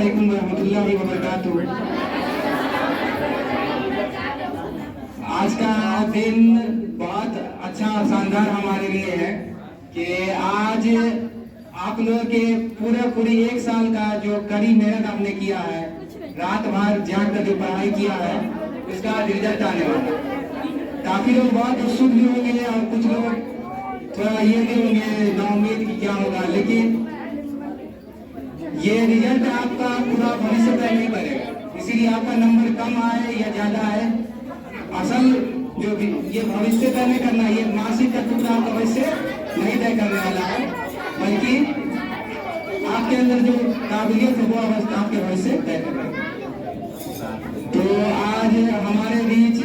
वालेकुम रहमतुल्लाहि व बरकातुहू। आज का दिन बहुत अच्छा और शानदार हमारे लिए है कि आज आप लोग के पूरी एक साल का जो कड़ी मेहनत आपने किया है, रात भर जाग कर जो पढ़ाई किया है, उसका रिजल्ट आने वाला है। काफी लोग बहुत उत्सुक भी होंगे और कुछ लोग थोड़ा ये भी होंगे नाउम्मीद कि क्या होगा, लेकिन ये रिजल्ट आपका पूरा भविष्य तय नहीं करेगा। इसीलिए आपका नंबर कम आए या ज्यादा आए, असल जो भी ये भविष्य तय नहीं करना, ये मासिक का टुकड़ा आपका भविष्य नहीं तय करने वाला है, बल्कि आपके अंदर जो काबिलियत है वो अवस्था आपके भविष्य तय करेगा। तो आज हमारे बीच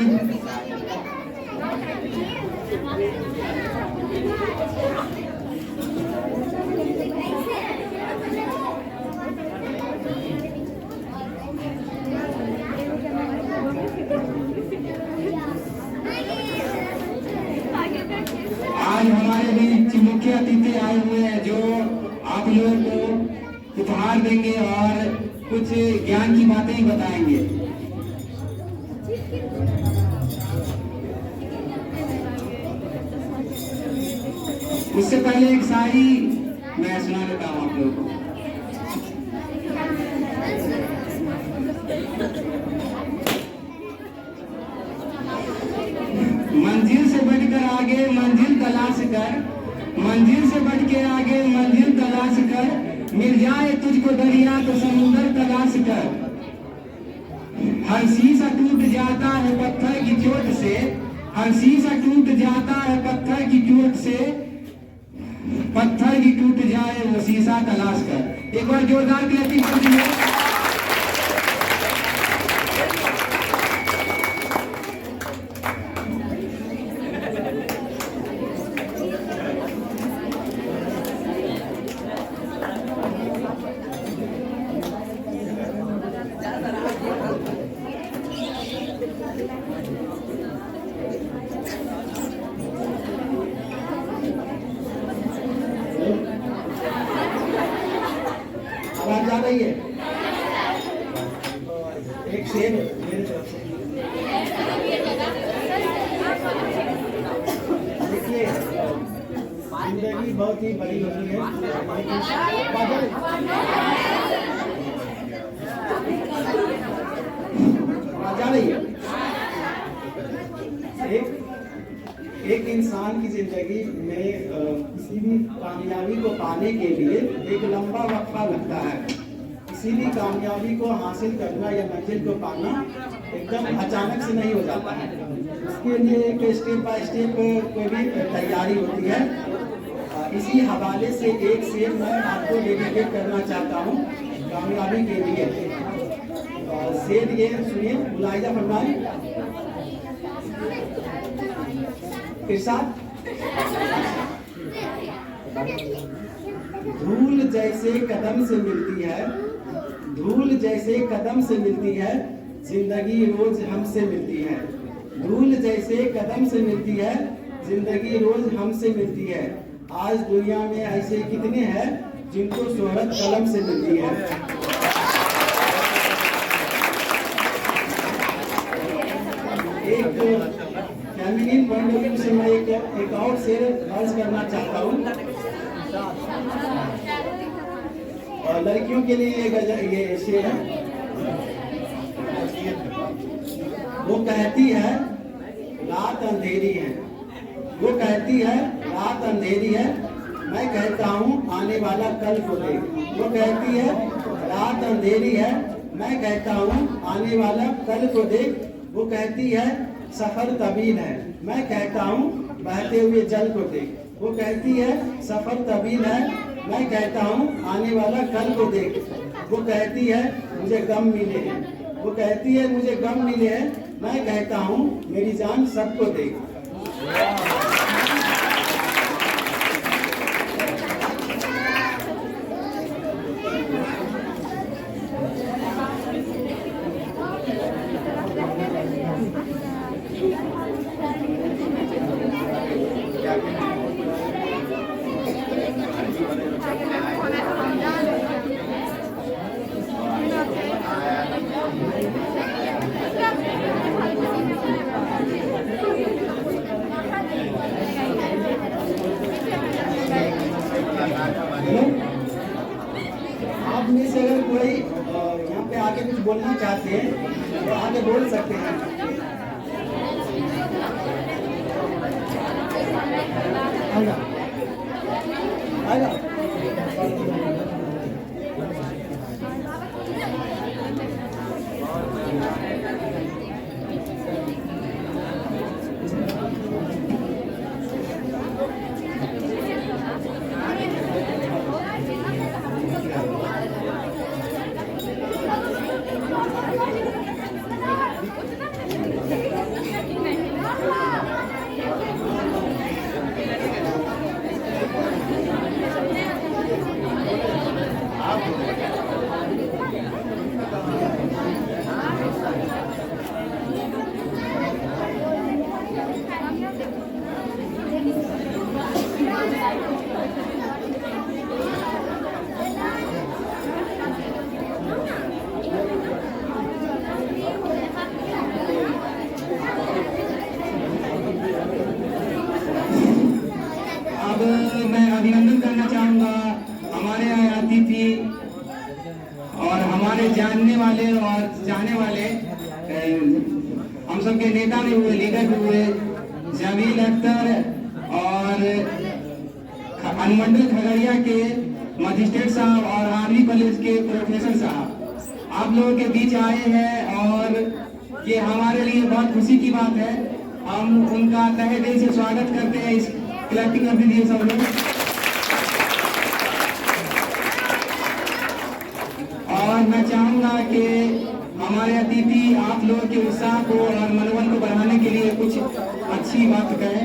मुख्य अतिथि आए हुए हैं जो आप लोगों को उपहार देंगे और कुछ ज्ञान की बातें ही बताएंगे। उससे पहले एक शायरी मैं सुना देता हूँ आप लोगों को। मंजिल से बढ़कर आगे मंजिल तलाश कर, मंजिल से बढ़ के आगे मंजिल तलाश कर, मिल जाए तुझको दरिया तो समुंदर तलाश कर। हर शीशा टूट जाता है पत्थर की चोट से, हर शीशा टूट जाता है पत्थर की चोट से, पत्थर की टूट जाए वो शीशा तलाश कर। एक बार जोरदार क्लैपिंग कर दीजिए। आवाज आ रही है? एक शेर मेरी तरफ से देखिए, जिंदगी बहुत ही बड़ी होती है, आवाज आ रही है? एक इंसान की जिंदगी में किसी भी कामयाबी को पाने के लिए एक लंबा वक्फा लगता है। किसी भी कामयाबी को हासिल करना या मंजिल को पाना एकदम अचानक से नहीं हो जाता है। इसके लिए एक स्टेप बाय स्टेप कोई भी तैयारी होती है। इसी हवाले से एक शेर मैं आपको डेडिकेट करना चाहता हूँ कामयाबी के लिए। शेर ये सुनिए, मुलाहिजा फरमाएं। धूल जैसे कदम से मिलती है, धूल जैसे कदम से मिलती है, जिंदगी रोज हमसे मिलती है। धूल जैसे कदम से मिलती है, जिंदगी रोज हमसे मिलती है। आज दुनिया में ऐसे कितने हैं जिनको शोहरत कलम से मिलती है। एक फैमिली पॉइंट ऑफ व्यू से मैं एक और शेर अर्ज करना चाहता हूँ। और लड़कियों के लिए ये शेर है। वो कहती है रात अंधेरी है, वो कहती है रात अंधेरी है, मैं कहता हूँ आने वाला कल को देख। वो कहती है रात अंधेरी है, मैं कहता हूँ आने वाला कल को देख। वो कहती है सफर तवील है, मैं कहता हूँ बहते हुए जल को देख। वो कहती है सफर तवील है, मैं कहता हूँ आने वाला कल को देख। वो कहती है मुझे गम मिले हैं, वो कहती है मुझे गम मिले हैं, मैं कहता हूँ मेरी जान सबको देख। आप में से अगर कोई यहाँ पे आके कुछ बोलना चाहते हैं तो आके बोल सकते हैं। आएगा आएगा। अब मैं अभिनंदन करना चाहूंगा हमारे अतिथि और हमारे जानने वाले और जाने वाले हम सबके नेता भी हुए, लीडर भी हुए, जमील अख्तर और अनुमंडल खगड़िया के मजिस्ट्रेट साहब और आर्मी कॉलेज के प्रोफेसर साहब आप लोगों के बीच आए हैं और ये हमारे लिए बहुत खुशी की बात है। हम उनका तहे दिल से स्वागत करते हैं। इस क्लैपिंग कर दीजिए सब लोग। और मैं चाहूंगा कि हमारे अतिथि आप लोगों के उत्साह को और मनोबल को बढ़ाने के लिए कुछ अच्छी बात कहें।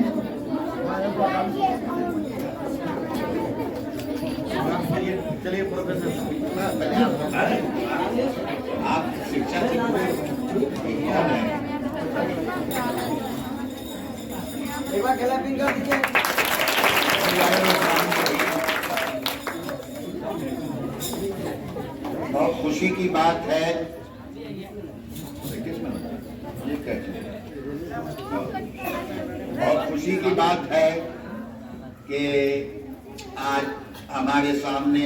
चलिए प्रोफेसर आप शिक्षा एक बार क्लैपिंग कर दीजिए। बहुत खुशी की बात है। बहुत खुशी की बात है कि आज हमारे सामने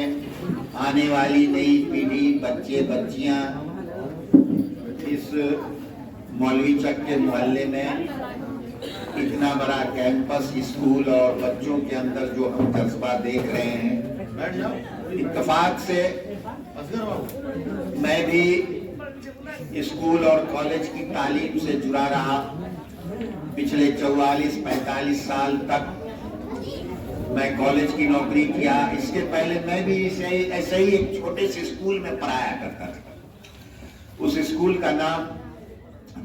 आने वाली नई पीढ़ी, बच्चे बच्चियां इस मौलवी चक के मोहल्ले में इतना बड़ा कैंपस, स्कूल और बच्चों के अंदर जो हम जज्बा देख रहे हैं, इत्तेफाक से मैं भी स्कूल और कॉलेज की तालीम से जुड़ा रहा। पिछले 44-45 साल तक मैं कॉलेज की नौकरी किया। इसके पहले मैं भी ऐसे ही एक छोटे से स्कूल में पढ़ाया करता था। उस स्कूल का नाम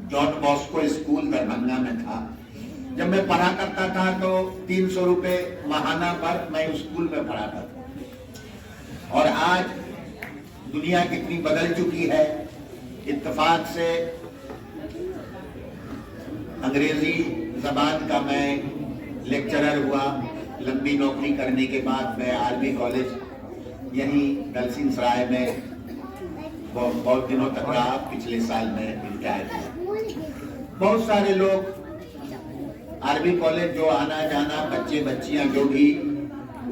जॉन बॉस्को स्कूल दरभंगा में था। जब मैं पढ़ा करता था तो 300 रुपए माहाना पर मैं उस स्कूल में पढ़ाता था। और आज दुनिया कितनी बदल चुकी है। इत्तेफाक से अंग्रेजी जबान का मैं लेक्चरर हुआ। लंबी नौकरी करने के बाद मैं आर्मी कॉलेज यहीं दलसिंह सराय में बहुत दिनों तक रहा। पिछले साल में रिटायर हुआ। बहुत सारे लोग आर्मी कॉलेज जो आना जाना, बच्चे बच्चियां जो भी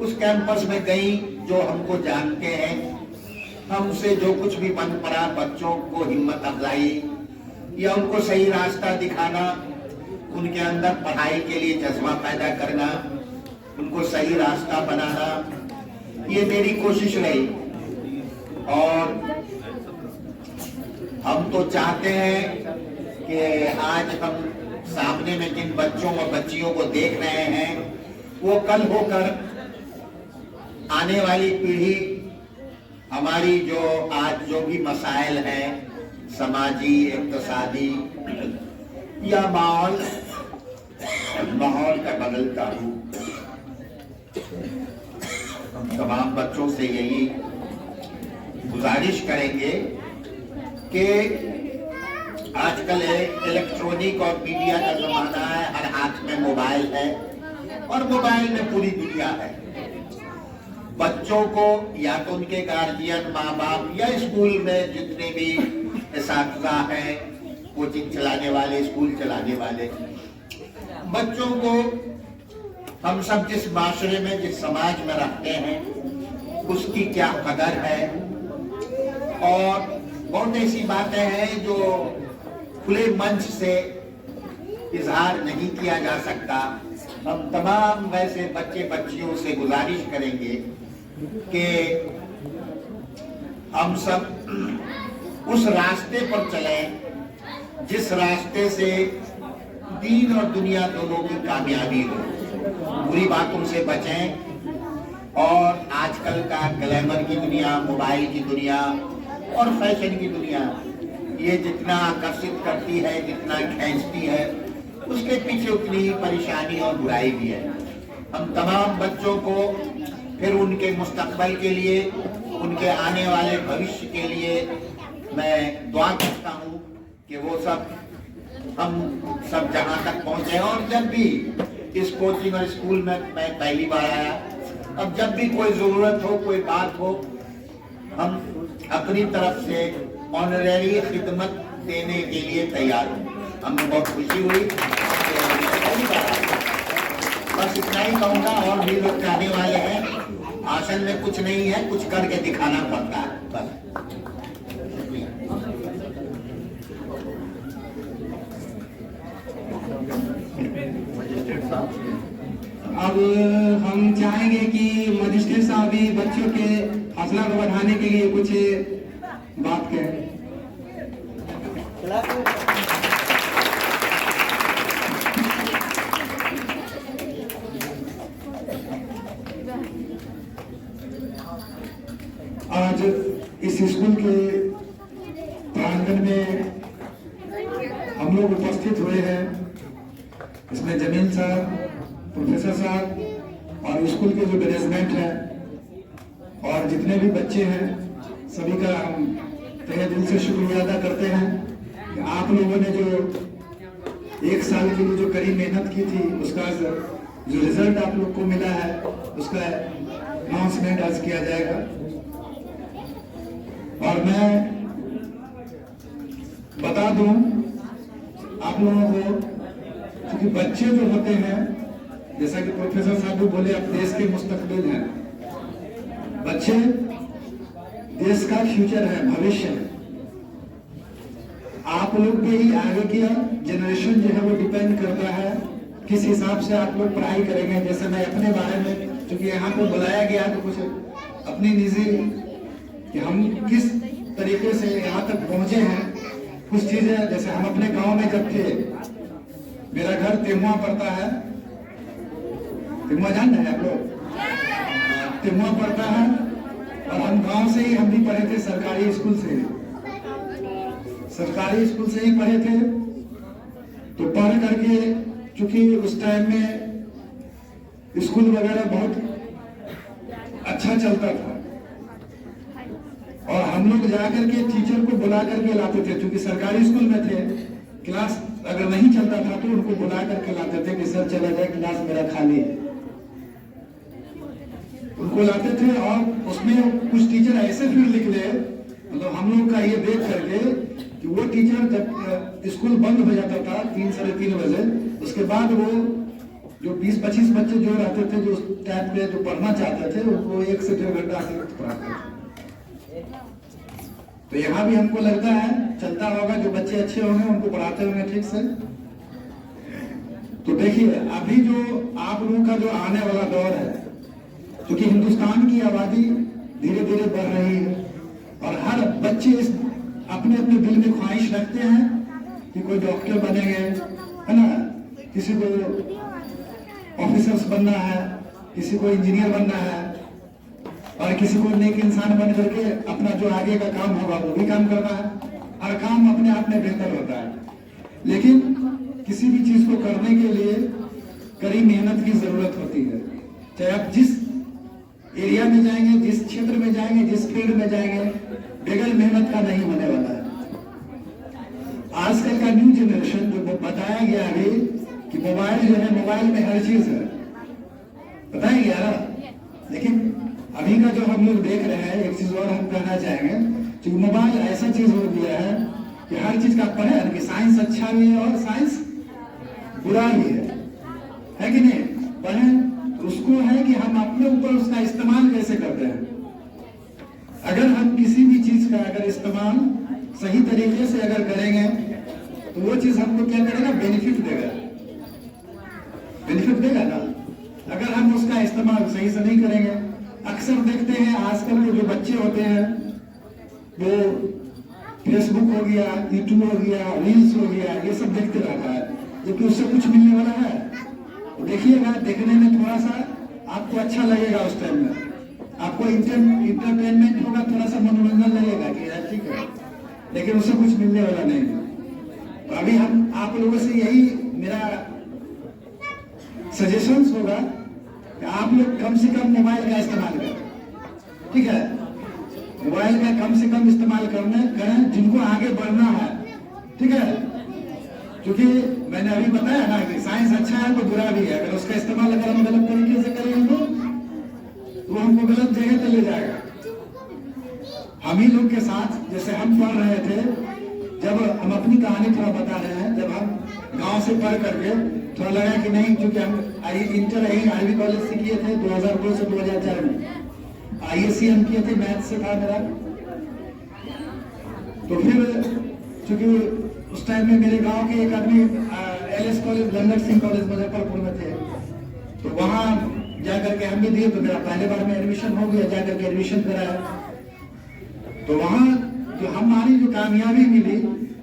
उस कैंपस में गई, जो हमको जानते हैं, हमसे जो कुछ भी बन पड़ा, बच्चों को हिम्मत अफजाई या उनको सही रास्ता दिखाना, उनके अंदर पढ़ाई के लिए जज्बा पैदा करना, उनको सही रास्ता बनाना, ये मेरी कोशिश रही। और हम तो चाहते हैं कि आज हम सामने में जिन बच्चों और बच्चियों को देख रहे हैं, वो कल होकर आने वाली पीढ़ी हमारी जो आज जो भी मसाइल हैं, समाजी, इक्तिसादी या माहौल का बदलता रूप, हम तमाम बच्चों से यही गुजारिश करेंगे कि आजकल इलेक्ट्रॉनिक और मीडिया का जमाना है। हर हाथ में मोबाइल है और मोबाइल में पूरी दुनिया है। बच्चों को या तो उनके गार्जियन, माँ बाप या स्कूल में जितने भी इस्तिज़ा हैं, कोचिंग चलाने वाले, स्कूल चलाने वाले, बच्चों को हम सब जिस माशरे में, जिस समाज में रहते हैं, उसकी क्या कदर है, और बहुत ऐसी बातें हैं जो खुले मंच से इजहार नहीं किया जा सकता। हम तमाम वैसे बच्चे बच्चियों से गुजारिश करेंगे कि हम सब उस रास्ते पर चलें जिस रास्ते से दीन और दुनिया दोनों की कामयाबी हो। बुरी बातों से बचें और आजकल का ग्लैमर की दुनिया, मोबाइल की दुनिया और फैशन की दुनिया ये जितना आकर्षित करती है, जितना खींचती है, उसके पीछे उतनी परेशानी और बुराई भी है। हम तमाम बच्चों को फिर उनके मुस्तकबल के लिए, उनके आने वाले भविष्य के लिए मैं दुआ करता हूँ कि वो सब हम सब जहाँ तक पहुँचे। और जब भी इस कोचिंग और स्कूल में मैं पहली बार आया, अब जब भी कोई ज़रूरत हो, कोई बात हो, हम अपनी तरफ से ऑनरेरी खिदमत देने के लिए तैयार हूँ। हमें बहुत खुशी हुई। बस इतना ही कहूँगा, और भी लोग चाहने वाले हैं। आसन में कुछ नहीं है, कुछ करके दिखाना पड़ता है बस। अब हम चाहेंगे कि मजिस्ट्रेट साहब भी बच्चों के हौसला को बढ़ाने के लिए कुछ बात करें। आज इस स्कूल के प्रांगण में हम लोग उपस्थित हुए हैं। इसमें जमील साहब, प्रोफेसर साहब और स्कूल के जो मैनेजमेंट है और जितने भी बच्चे हैं, सभी का हम तहे दिल से शुक्रिया अदा करते हैं कि आप लोगों ने जो 1 साल के लिए जो कड़ी मेहनत की थी, उसका जो रिजल्ट आप लोग को मिला है, उसका अनाउंसमेंट आज किया जाएगा। और मैं बता दूं आप लोगों को, क्योंकि बच्चे जो होते हैं, जैसा कि प्रोफेसर साहब भी बोले, अब देश के मुस्तकबिल हैं। बच्चे देश का फ्यूचर है, भविष्य है। आप लोग पे ही आगे की जनरेशन जो है वो डिपेंड करता है किस हिसाब से आप लोग पढ़ाई करेंगे। जैसे मैं अपने बारे में, क्योंकि यहाँ पे बुलाया गया, तो कुछ अपनी निजी कि हम किस तरीके से यहाँ तक पहुंचे हैं, कुछ चीजें। जैसे हम अपने गांव में जब थे, मेरा घर तेमुआ पड़ता है, तेमुआ जान रहे हैं आप लोग? तेमुआ पड़ता है, और हम गांव से ही हम भी पढ़े थे, सरकारी स्कूल से ही पढ़े थे। तो पढ़ करके, चूंकि उस टाइम में स्कूल वगैरह बहुत अच्छा चलता था, और हम लोग जाकर के टीचर को बुला करके लाते थे। क्योंकि सरकारी स्कूल में थे, क्लास अगर नहीं चलता था तो उनको बुला करके लाते थे कि सर चला जाए, क्लास मेरा खाली है। उनको लाते थे, और उसमें कुछ टीचर ऐसे फिर निकले, मतलब हम लोग का ये देख करके कि वो टीचर जब स्कूल बंद हो जाता था 3 साढ़े 3 बजे, उसके बाद वो जो 20-25 बच्चे जो रहते थे, जो टाइम पे जो पढ़ना चाहते थे, उनको 1 से 1.5 घंटा अतिरिक्त पढ़ाते थे। तो यहाँ भी हमको लगता है चलता होगा, जो बच्चे अच्छे होंगे उनको पढ़ाते होंगे ठीक से। तो देखिए, अभी जो आप लोगों का जो आने वाला दौर है, क्योंकि हिंदुस्तान की आबादी धीरे धीरे बढ़ रही है, और हर बच्चे इस अपने अपने दिल में ख्वाहिश रखते हैं कि कोई डॉक्टर बनेंगे, है ना, किसी को ऑफिसर्स बनना है, किसी को इंजीनियर बनना है, और किसी को नेक इंसान बन करके अपना जो आगे का काम होगा वो भी काम करना है। हर काम अपने आप में बेहतर होता है, लेकिन किसी भी चीज को करने के लिए कड़ी मेहनत की जरूरत होती है। चाहे आप जिस एरिया में जाएंगे, जिस क्षेत्र में जाएंगे, जिस फील्ड में जाएंगे, बगैर मेहनत का नहीं होने वाला है। आजकल का न्यू जनरेशन जो बताया गया अभी कि मोबाइल जो है, मोबाइल में हर चीज है, बताया गया। लेकिन अभी का जो हम लोग देख रहे हैं, एक चीज और हम कहना चाहेंगे कि मोबाइल ऐसा चीज हो गया है कि हर चीज का पढ़े, कि साइंस अच्छा भी है और साइंस बुरा भी है कि नहीं? पढ़े तो उसको है कि हम अपने ऊपर उसका इस्तेमाल कैसे करते हैं। अगर हम किसी भी चीज का अगर इस्तेमाल सही तरीके से अगर करेंगे तो वो चीज हमको क्या करेगा, बेनिफिट देगा, बेनिफिट देगा ना। अगर हम उसका इस्तेमाल सही से नहीं करेंगे, अक्सर देखते हैं आजकल के जो बच्चे होते हैं वो फेसबुक हो गया, यूट्यूब हो गया, रील्स हो गया, ये सब देखते रहता है, जबकि उससे कुछ मिलने वाला है। तो देखिएगा, देखने में थोड़ा सा आपको अच्छा लगेगा, उस टाइम में आपको इंटरटेनमेंट होगा, थोड़ा सा मनोरंजन लगेगा कि यार ठीक है, लेकिन उससे कुछ मिलने वाला नहीं है। तो अभी हम आप लोगों से यही मेरा सजेशंस होगा कि आप लोग कम से कम मोबाइल का इस्तेमाल करें, ठीक है, मोबाइल का कम से कम इस्तेमाल करें जिनको आगे बढ़ना है, ठीक है। क्योंकि मैंने अभी बताया ना कि साइंस अच्छा है तो बुरा भी है, अगर उसका इस्तेमाल अगर हम गलत तरीके से करेंगे तो हमको गलत जगह पे ले जाएगा। हम ही लोग के साथ जैसे हम पढ़ रहे थे, जब हम अपनी कहानी थोड़ा बता रहे हैं, जब हम गांव से पढ़ करके थोड़ा लगा कि नहीं, क्योंकि हम इंटर आरबी कॉलेज से किए थे 2002 से 2004 में, ISC हम किए थे, मैथ से था मेरा। तो फिर चूंकि उस टाइम में मेरे गांव के एक आदमी LS college, London Singh college Muzaffarpur में थे, तो वहां जाकर के हम भी दिए, तो मेरा पहले बार में एडमिशन हो गया, जाकर के एडमिशन कराया। तो वहां जो हमारी जो कामयाबी मिली,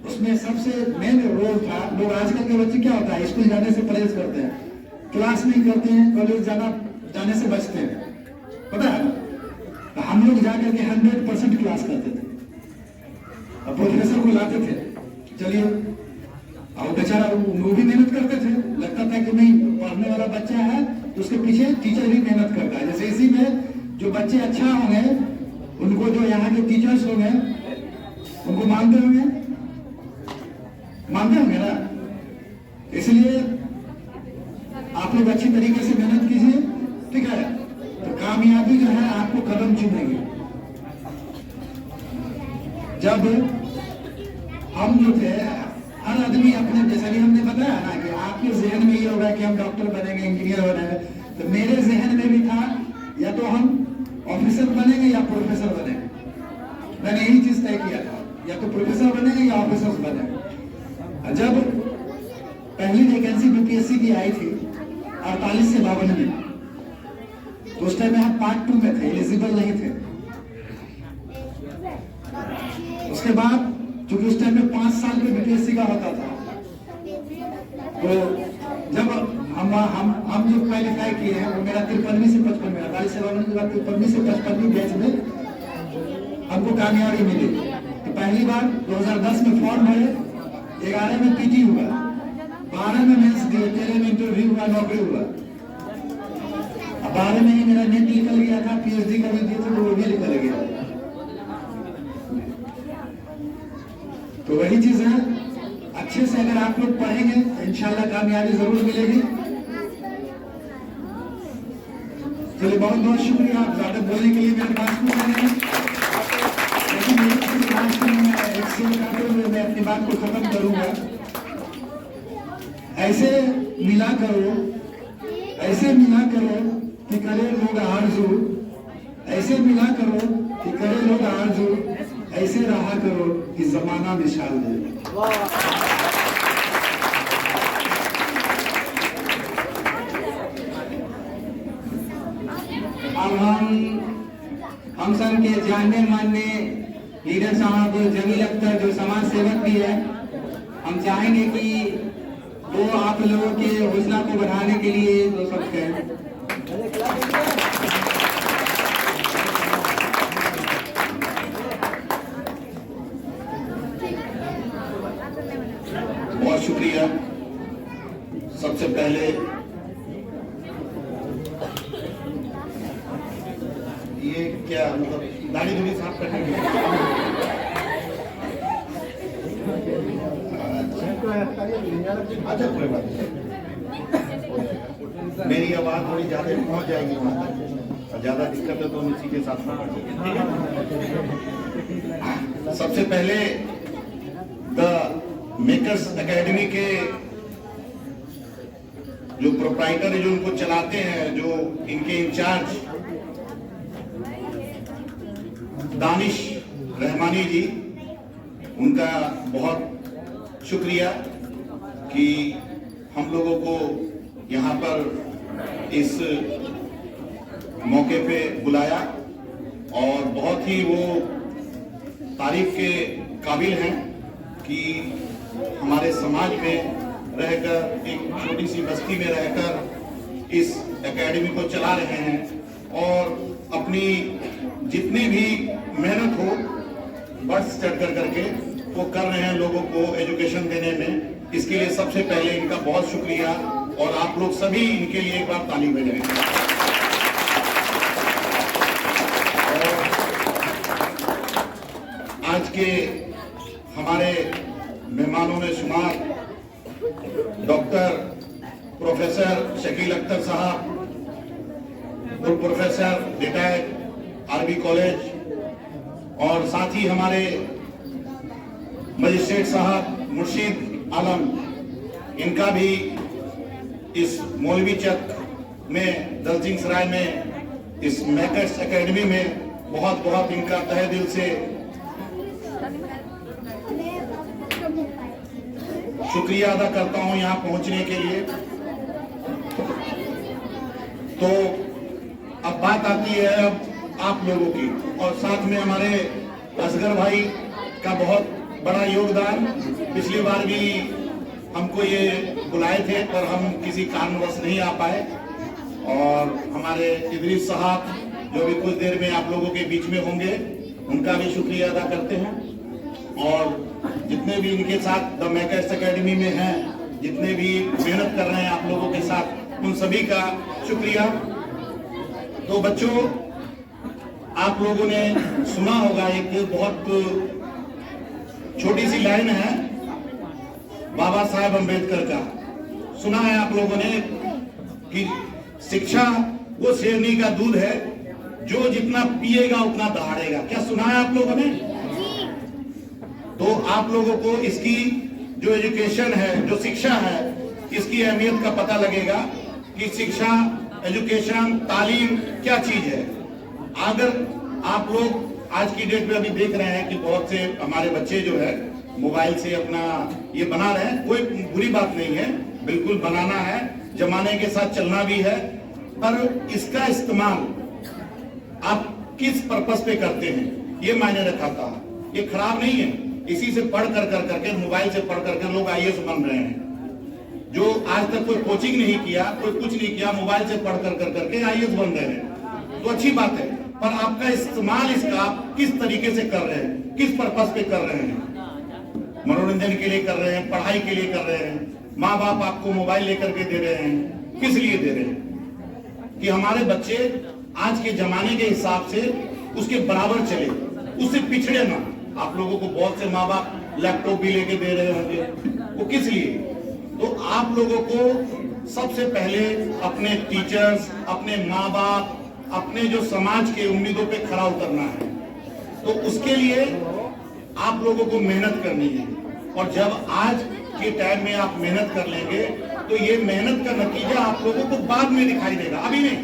उसमें सबसे मेन रोल था, लोग आजकल के बच्चे क्या होता है, स्कूल जाने से परहेज करते हैं, क्लास नहीं करते हैं, कॉलेज जाने से बचते हैं, पता है। तो हम लोग जाकर के 100% क्लास करते थे और प्रोफेसर को लाते थे, चलिए, और बेचारा वो भी मेहनत करते थे, लगता था कि नहीं पढ़ने वाला बच्चा है तो उसके पीछे टीचर भी मेहनत करता है। जैसे इसी में जो बच्चे अच्छा होंगे, उनको जो यहाँ के टीचर्स होंगे उनको मानते होंगे ना। इसलिए आप लोग अच्छी तरीके से मेहनत कीजिए, ठीक है, तो कामयाबी जो है आपको कदम चूमेगी। जब हम जो थे, हर आदमी अपने, जैसा भी हमने बताया ना कि आपके जहन में ये होगा कि हम डॉक्टर बनेंगे, इंजीनियर बनेंगे, तो मेरे जहन में भी था या तो हम ऑफिसर बनेंगे या प्रोफेसर बनेंगे। मैंने यही चीज तय किया था, या तो प्रोफेसर बनेंगे या ऑफिसर बनेंगे। जब पहली वैकेंसी BPSC की आई थी 48 से 52 में, तो उस टाइम में हम पार्ट 2 में थे, एलिजिबल नहीं थे। उसके बाद क्योंकि उस टाइम में 5 साल में BPSC का होता था, तो जब हम जो क्वालिफाई किए हैं वो मेरा 53वीं से 55 में, 48 से 52 के बाद 53वीं से 55वीं बैच में हमको कामयाबी मिली। तो पहली बार 2010 में फॉर्म भरे, 11 में PT हुआ, 12 में मेंस दिए, 13 में इंटरव्यू हुआ, नौकरी हुआ। अब 12 में ही मेरा नेट निकल गया था, PhD का भी दिए थे तो वो भी निकल गया। तो वही चीज है, अच्छे से अगर आप लोग पढ़ेंगे तो इंशाल्लाह कामयाबी जरूर मिलेगी। चलिए, बहुत बहुत शुक्रिया, आप ज्यादा बोलने के लिए मेरे पास में नहीं है, लेकिन एक शेर गाते हुए मैं अपनी बात को खत्म करूंगा। ऐसे मिला करो कि करे लोग आरज़ू, ऐसे मिला करो कि करे लोग आरज़ू, ऐसे रहा करो कि जमाना मिसाल दे। अब हम सब के जानने मानने लीडर साहब जमील अख्तर जो समाज सेवक भी है, हम चाहेंगे कि वो आप लोगों के हौसला को बढ़ाने के लिए दो शब्द कहें। बहुत शुक्रिया। सबसे पहले ये क्या मतलब दाढ़ी धुड़ी साफ करने के लिए अच्छा कोई बात नहीं, मेरी आवाज थोड़ी ज्यादा पहुंच जाएगी वहां तक, और ज्यादा दिक्कत है तो हम इसी के साथ सबसे पहले द मेकर्स एकेडमी के जो प्रोप्राइटर है, जो उनको चलाते हैं, जो इनके इंचार्ज दानिश रहमानी जी, उनका बहुत शुक्रिया कि हम लोगों को यहाँ पर इस मौके पे बुलाया और बहुत ही वो तारीफ के काबिल हैं कि हमारे समाज में रहकर, एक छोटी सी बस्ती में रहकर इस एकेडमी को चला रहे हैं और अपनी जितनी भी मेहनत हो बढ़ चढ़ कर करके वो कर रहे हैं लोगों को एजुकेशन देने में। इसके लिए सबसे पहले इनका बहुत शुक्रिया और आप लोग सभी इनके लिए एक बार ताली बजाएं। आज के हमारे मेहमानों में शुमार डॉक्टर प्रोफेसर शकील अख्तर साहब, प्रोफेसर रिटायर्ड आरबी कॉलेज, और साथ ही हमारे मजिस्ट्रेट साहब मुर्शीद आलम, इनका भी इस मौलवी चक में दलसिंह सराय में इस मैकर्स एकेडमी में बहुत बहुत इनका तहे दिल से शुक्रिया अदा करता हूं यहाँ पहुंचने के लिए। तो अब बात आती है अब आप लोगों की, और साथ में हमारे असगर भाई का बहुत बड़ा योगदान। पिछली बार भी हमको ये बुलाए थे पर हम किसी कारणवश नहीं आ पाए, और हमारे इदरीस साहब जो भी कुछ देर में आप लोगों के बीच में होंगे, उनका भी शुक्रिया अदा करते हैं। और जितने भी इनके साथ द मैकर्स एकेडमी में हैं, जितने भी मेहनत कर रहे हैं आप लोगों के साथ, उन सभी का शुक्रिया। तो बच्चों, आप लोगों ने सुना होगा एक बहुत छोटी सी लाइन है बाबा साहेब अम्बेडकर का, सुना है आप लोगों ने कि शिक्षा वो शेरनी का दूध है जो जितना पिएगा उतना दहाड़ेगा। क्या सुना है आप लोगों ने? तो आप लोगों को इसकी जो एजुकेशन है, जो शिक्षा है, इसकी अहमियत का पता लगेगा कि शिक्षा, एजुकेशन, तालीम क्या चीज है। अगर आप लोग आज की डेट में अभी देख रहे हैं कि बहुत से हमारे बच्चे जो है मोबाइल से अपना ये बना रहे हैं, कोई बुरी बात नहीं है, बिल्कुल बनाना है, जमाने के साथ चलना भी है, पर इसका इस्तेमाल आप किस पर्पस पे करते हैं ये मायने रखाता है। ये खराब नहीं है, इसी से पढ़ कर करके, मोबाइल से पढ़ करके लोग आईएएस बन रहे हैं। जो आज तक कोई कोचिंग नहीं किया, कोई कुछ नहीं किया, मोबाइल से पढ़ कर करके आईएएस बन रहे हैं, तो अच्छी बात है। पर आपका इस्तेमाल इसका किस तरीके से कर रहे हैं, किस पर्पस पे कर रहे हैं? मनोरंजन के लिए कर रहे हैं, पढ़ाई के लिए कर रहे हैं, माँ बाप आपको मोबाइल लेकर के दे रहे हैं, किस लिए दे रहे हैं? कि हमारे बच्चे आज के जमाने के हिसाब से उसके बराबर चले, उससे पिछड़े ना। आप लोगों को बहुत से माँ बाप लैपटॉप भी लेके दे रहे होंगे, वो किस लिए? तो आप लोगों को सबसे पहले अपने टीचर्स, अपने माँ बाप, अपने जो समाज के उम्मीदों पे खरा उतरना है। तो उसके लिए आप लोगों को मेहनत करनी है, और जब आज के टाइम में आप मेहनत कर लेंगे तो ये मेहनत का नतीजा आप लोगों को बाद में दिखाई देगा, अभी नहीं।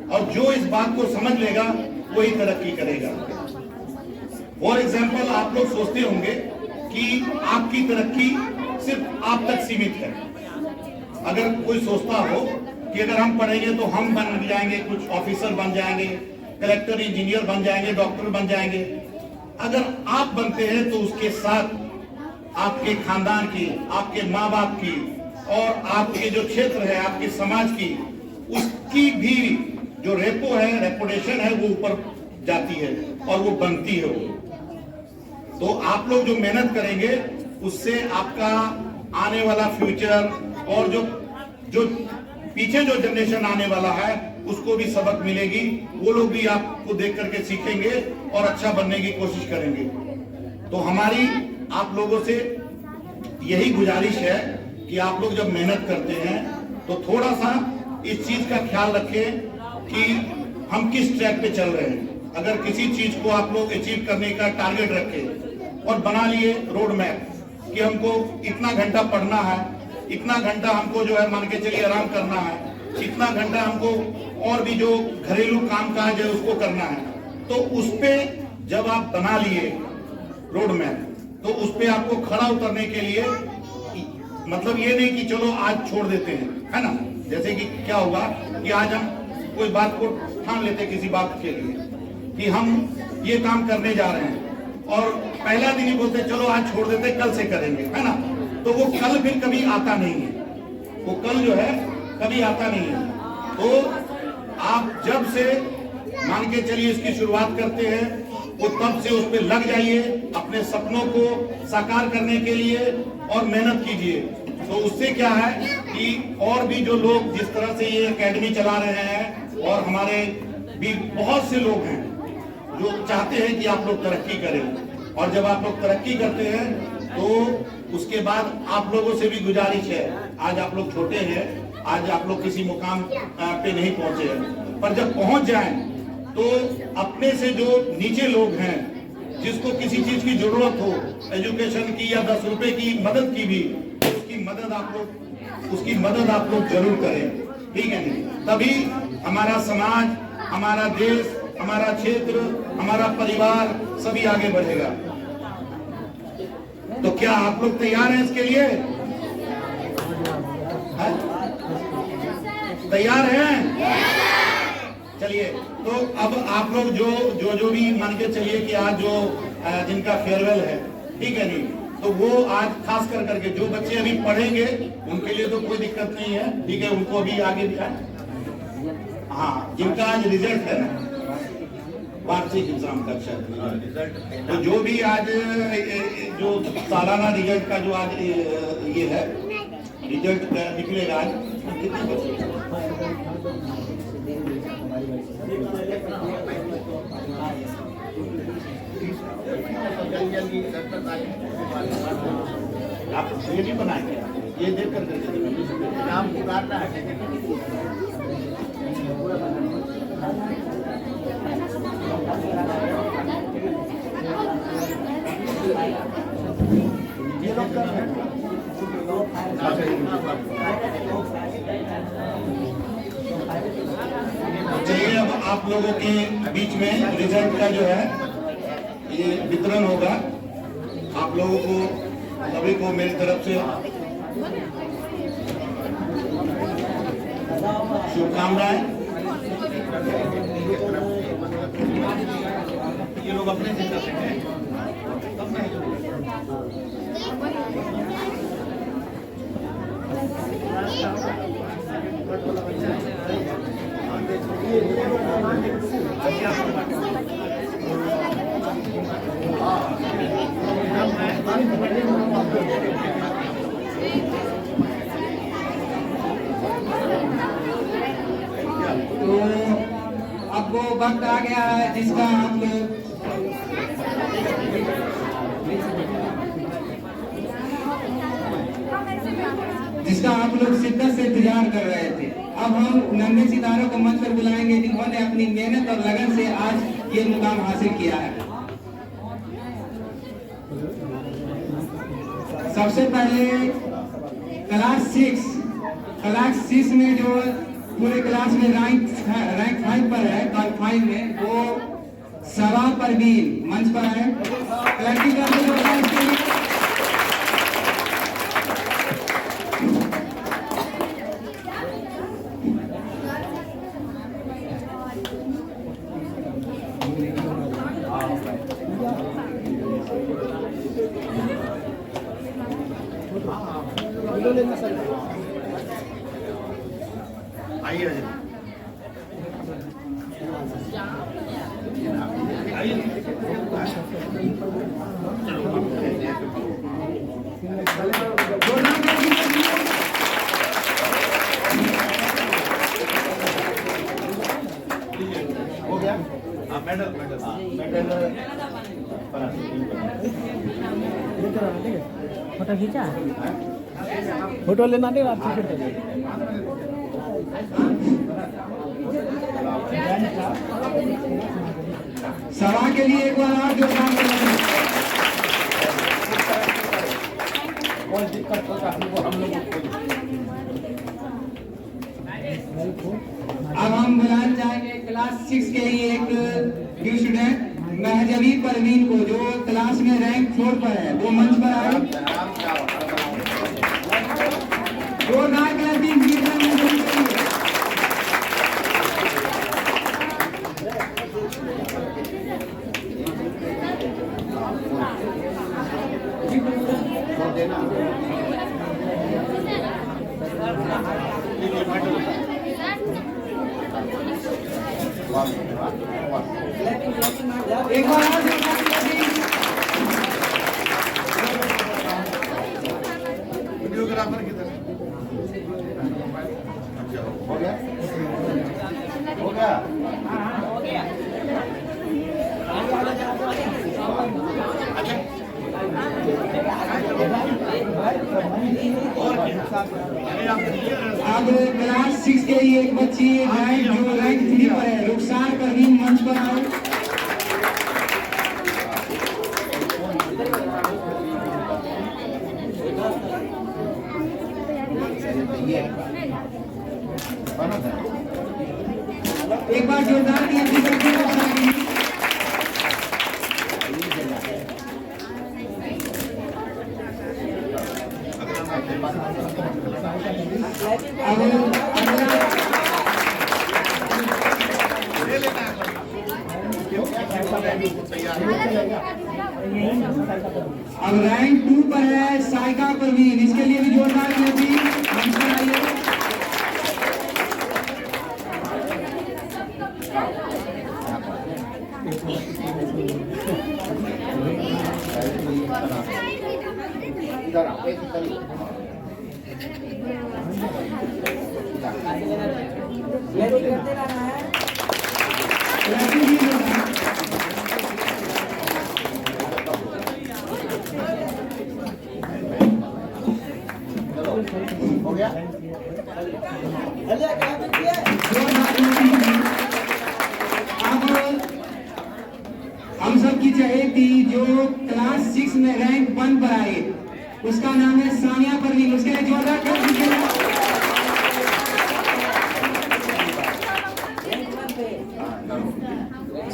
और जो इस बात को समझ लेगा वही तरक्की करेगा। फॉर एग्जाम्पल, आप लोग सोचते होंगे कि आपकी तरक्की सिर्फ आप तक सीमित है। अगर कोई सोचता हो कि अगर हम पढ़ेंगे तो हम बन जाएंगे, कुछ ऑफिसर बन जाएंगे, कलेक्टर, इंजीनियर बन जाएंगे, डॉक्टर बन जाएंगे, अगर आप बनते हैं तो उसके साथ आपके खानदान की, आपके माँ बाप की, और आपके जो क्षेत्र है, आपके समाज की, उसकी भी जो रेपो है, रेपुटेशन है, वो ऊपर जाती है और वो बनती है वो। तो आप लोग जो मेहनत करेंगे उससे आपका आने वाला फ्यूचर और जो पीछे जो जनरेशन आने वाला है उसको भी सबक मिलेगी। वो लोग भी आपको देख करके सीखेंगे और अच्छा बनने की कोशिश करेंगे। तो हमारी आप लोगों से यही गुजारिश है कि आप लोग जब मेहनत करते हैं तो थोड़ा सा इस चीज का ख्याल रखें कि हम किस ट्रैक पे चल रहे हैं। अगर किसी चीज को आप लोग अचीव करने का टारगेट रखें और बना लिए रोड मैप कि हमको इतना घंटा पढ़ना है, इतना घंटा हमको जो है मान के चलिए आराम करना है, इतना घंटा हमको और भी जो घरेलू काम काज है उसको करना है, तो उस पे जब आप बना लिए रोड मैप, तो उस पे आपको खड़ा उतरने के लिए, मतलब ये नहीं कि चलो आज छोड़ देते हैं, है ना। जैसे कि क्या हुआ कि आज हम कोई बात को ठान लेते किसी बात के लिए कि हम ये काम करने जा रहे हैं, और पहला दिन ही बोलते चलो आज छोड़ देते, कल से करेंगे, है ना। तो वो कल फिर कभी आता नहीं है, वो कल जो है कभी आता नहीं है। तो आप जब से मान के चलिए इसकी शुरुआत करते हैं, वो तब से उस पर लग जाइए, अपने सपनों को साकार करने के लिए और मेहनत कीजिए। तो उससे क्या है कि और भी जो लोग जिस तरह से ये एकेडमी चला रहे हैं, और हमारे भी बहुत से लोग हैं जो चाहते हैं कि आप लोग तरक्की करें, और जब आप लोग तरक्की करते हैं तो उसके बाद आप लोगों से भी गुजारिश है, आज आप लोग छोटे हैं, आज आप लोग किसी मुकाम पे नहीं पहुंचे हैं, पर जब पहुंच जाएं तो अपने से जो नीचे लोग हैं, जिसको किसी चीज की जरूरत हो, एजुकेशन की या 10 रुपए की मदद की भी, उसकी मदद आप लोग जरूर करें, ठीक है नहीं। तभी हमारा समाज, हमारा देश, हमारा क्षेत्र, हमारा परिवार सभी आगे बढ़ेगा। तो क्या आप लोग तैयार हैं इसके लिए? तैयार हैं? चलिए, तो अब आप लोग जो भी मान के चलिए कि आज जो जिनका फेयरवेल है, ठीक है नहीं, तो वो आज खास कर करके जो बच्चे अभी पढ़ेंगे उनके लिए तो कोई दिक्कत नहीं है, ठीक है, उनको अभी आगे भी, हाँ, जिनका आज रिजल्ट है ना, वार्षिक एग्जाम का रिजल्ट, तो जो भी आज जो सालाना रिजल्ट का जो आज ये है रिजल्ट निकलेगा आज, आप ये नहीं बनाएंगे, ये देख कर नाम पुकारना है। चलिए, अब आप लोगों के बीच में रिजल्ट का जो है ये वितरण होगा। आप लोगों को सभी को मेरी तरफ से शुभकामनाएं। ये लोग अपने से कर रहे हैं। तो अब वो वक्त आ गया है जिसका आप लोग शिद्दत से इंतजार कर रहे थे। अब हम नन्हे सितारों को मंच पर बुलाएंगे जिन्होंने अपनी मेहनत और लगन से आज ये मुकाम हासिल किया है। सबसे पहले क्लास 6 में जो पूरे क्लास में रैंक 5 पर है, टॉप 5 में, वो सवा परवीन मंच पर है। क्लैपिंग करते हुए इसके लिए आइए हो गया। मेडल फोटो खींचा, फोटो लेना नहीं आप सभा के लिए एक बार और जोरदार तालियां। कोई दिक्कत होता है वो हम लोग अब हम बुलाना चाहेंगे क्लास 6 के ही एक न्यू स्टूडेंट महजबी परवीन को जो क्लास में रैंक 4 पर है वो मंच पर आए। जोरदार क्लैपिंग एक बार और वीडियोग्राफर किधर है? हो गया हो गया अब क्लास 6 के ही एक बच्ची रैंक 3 पर है, रुखसार परवीन मंच पर आए। एक बार जोरदार क्लैपिंग करते हैं। अब रैंक 2 पर है साइका परवीन, इसके लिए भी जोरदार क्लैपिंग मंच पर आइए। हो गया अब हम सब की चहेती जो क्लास 6 में रैंक 1 पर आई, उसका नाम है सानिया परवीन, उसके लिए जोरदार ताली दीजिए।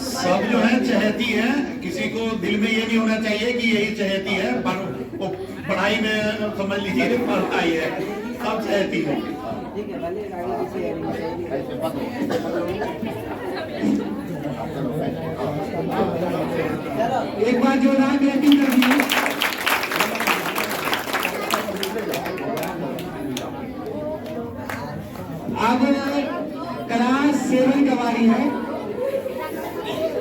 सब जो है चहेती है, किसी को दिल में ये नहीं होना चाहिए कि यही चहेती है, पर वो पढ़ाई में समझ लीजिए पढ़ाई है, सब चहेती है। एक बार जोरदार क्लैपिंग कर दीजिए। अब क्लास 7 का बारी है।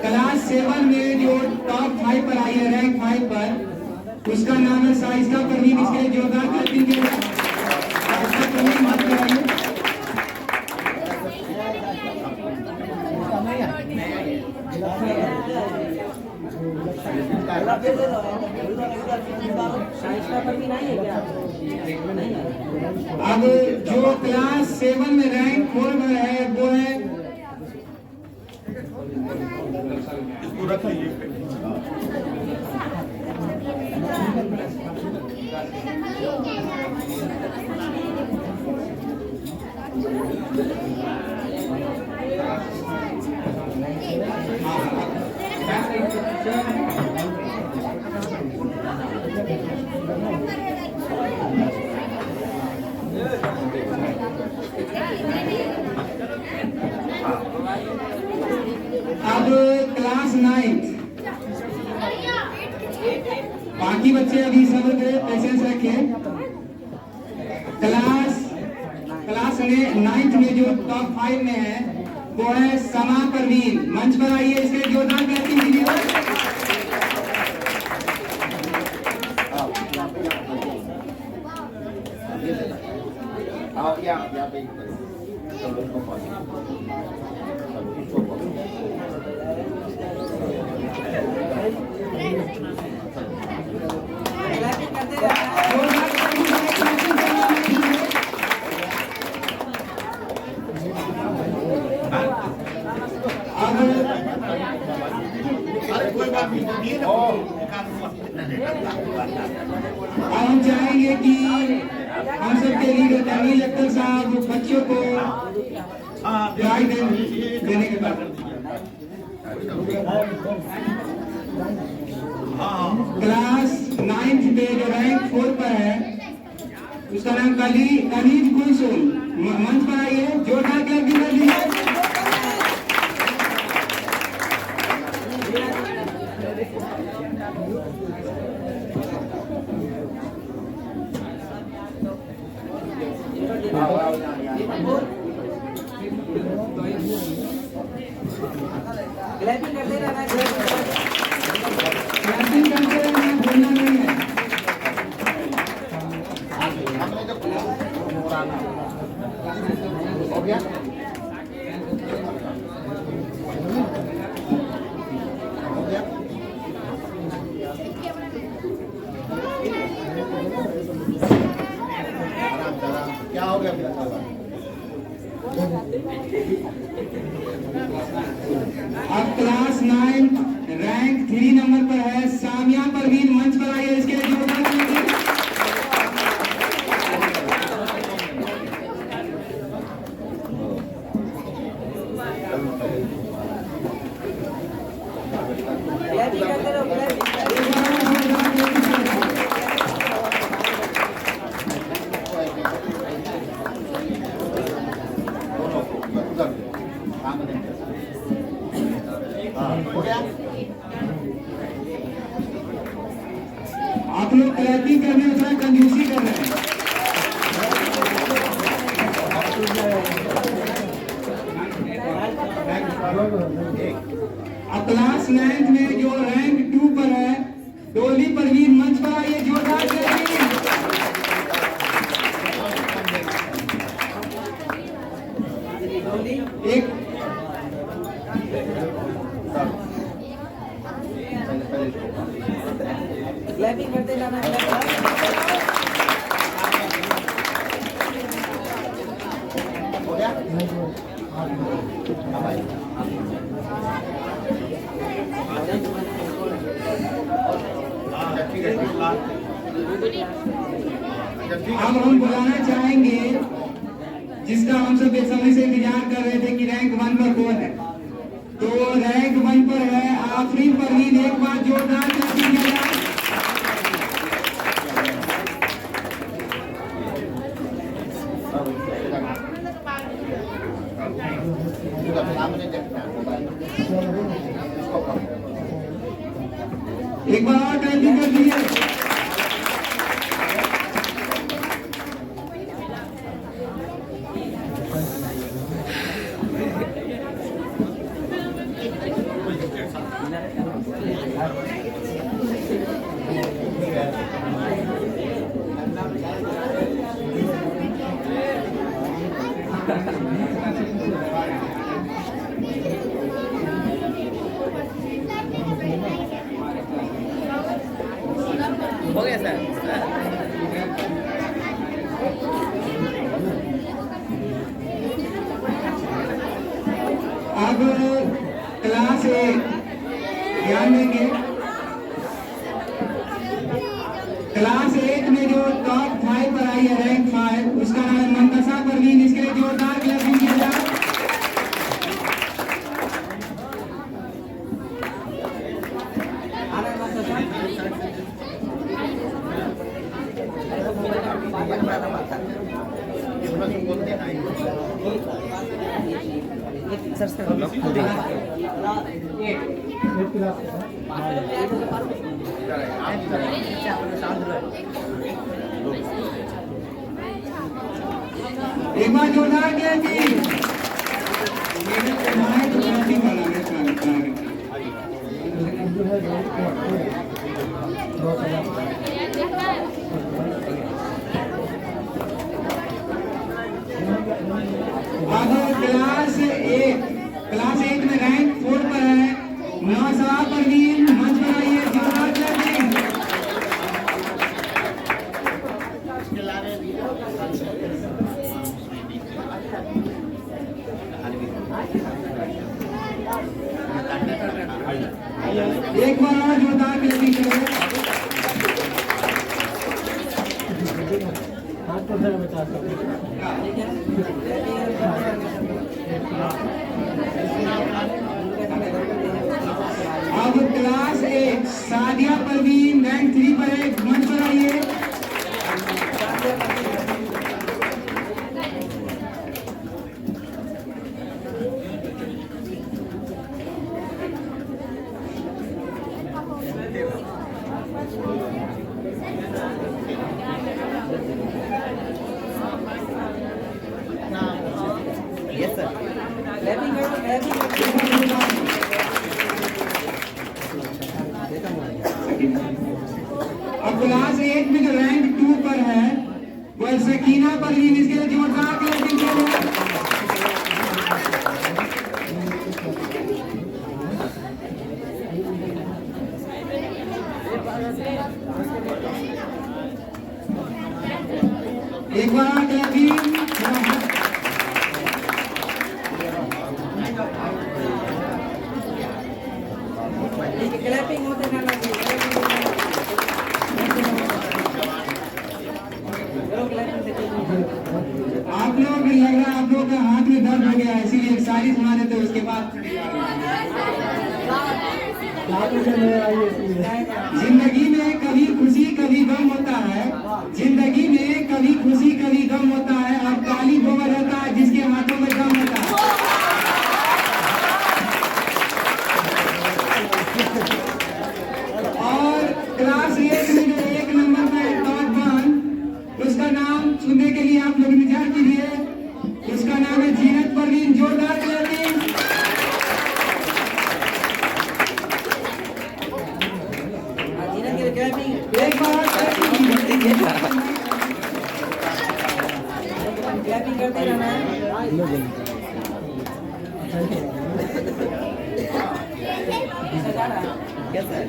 क्लास 7 में जो टॉप 5 पर आई है, रैंक 5 पर, उसका नाम है साइस्ता परवीन, इसके लिए जोरदार क्लैपिंग के लिए साइस्ता परवीन बात कराइए। अब जो क्लास 7 में रैंक 4 पर है वो है, इसको रख लीजिए। अब क्लास 9, बाकी बच्चे अभी सब्र करें, पेशेंस रखें। क्लास 9 में जो टॉप 5 में है वो है समा परवीन, मंच पर आइए, इसके जोरदार क्लैपिंग कीजिए। अरे कोई बात नहीं, हम चाहेंगे कि हम सबके लीडर तमील अख्तर साहब बच्चों को गाइड देने के बाद क्लास 9th में जो रैंक 4 पर है उसका नाम कलीज कुलसुम, मंच पर आइए, जोरदार क्लैपिंग कर दीजिए। क्लैपिंग करते रहना, क्लैपिंग करते रहना, भूलना नहीं है। हो गया? हो गया? क्या हो गया मेरा सवाल? अब क्लास 9 रैंक 3 नंबर पर है सामिया परवीन, मंच पर आइए, इसके लिए जोरदार तालियां। क्लैपिंग करते रहो, क्लैपिंग। हो गया? आप लोग क्लैपिंग करने में थोड़ा कंजूसी कर रहे हैं। अब क्लास 9th में जो रैंक 2 पर है डोली परवीन, मंच पर आइए, जोरदार क्लैपिंग। एक क्लैपिंग करते रहना, हो गया? ठीक है, अब हम बुलाना चाहेंगे जिसका हम सब बेसब्री से इंतजार कर रहे थे कि रैंक 1 पर कौन है, तो रैंक 1 पर है आफरीन परवीन, एक बार जोरदार क्लैपिंग किया जाए। सामने देखना मोबाइल। एक बार और क्लैपिंग कर दीजिए। हो गया सर। अब क्लास 1 ध्यान देंगे, क्लास 1 में जो टॉप 5 पर आई है रैंक 5, उसका नाम है मंतसा परवीन, इसके लिए जोरदार क्लैपिंग किया जाए। आना मत सर। सर सर एक बार जोरदार क्लैपिंग। क्लैपिंग वाला है अब क्लास 1 में रैंक 4 पर है नौसा परवीन, मंच पर आइए, जोरदार क्लैपिंग। एक बार और जोरदार क्लैपिंग करो। अब क्लास 8 सादिया परवीन रैंक 3 पर है, मंच पर आइए। Yes sir. क्लैपिंग करो, क्लैपिंग अब क्लास 8 में जो रैंक 2 पर है वह सकीना परवीन, इसके लिए जोरदार क्लैपिंग कीजिए। एक बार क्लैपिंग। क्लैपिंग होते रहना चाहिए। आप लोग लग रहा है आप लोग का हाथ में दर्द हो गया है, इसीलिए एक शायरी सुना देते हैं, उसके बाद जिंदगी में कभी खुशी कभी गम होता है, जिंदगी में कभी खुशी कभी गम होता है, अब काली गोबर होता है जिसके हाथों में दम होता है। और क्लास 8 में जो 1 नंबर का है टॉप 1, उसका नाम सुनने के लिए आप लोग इंतजार कीजिए। उसका नाम है जीनत परवीन, जोरदार क्लैपिंग। एक बार क्लैपिंग करते रहना है। Yes sir.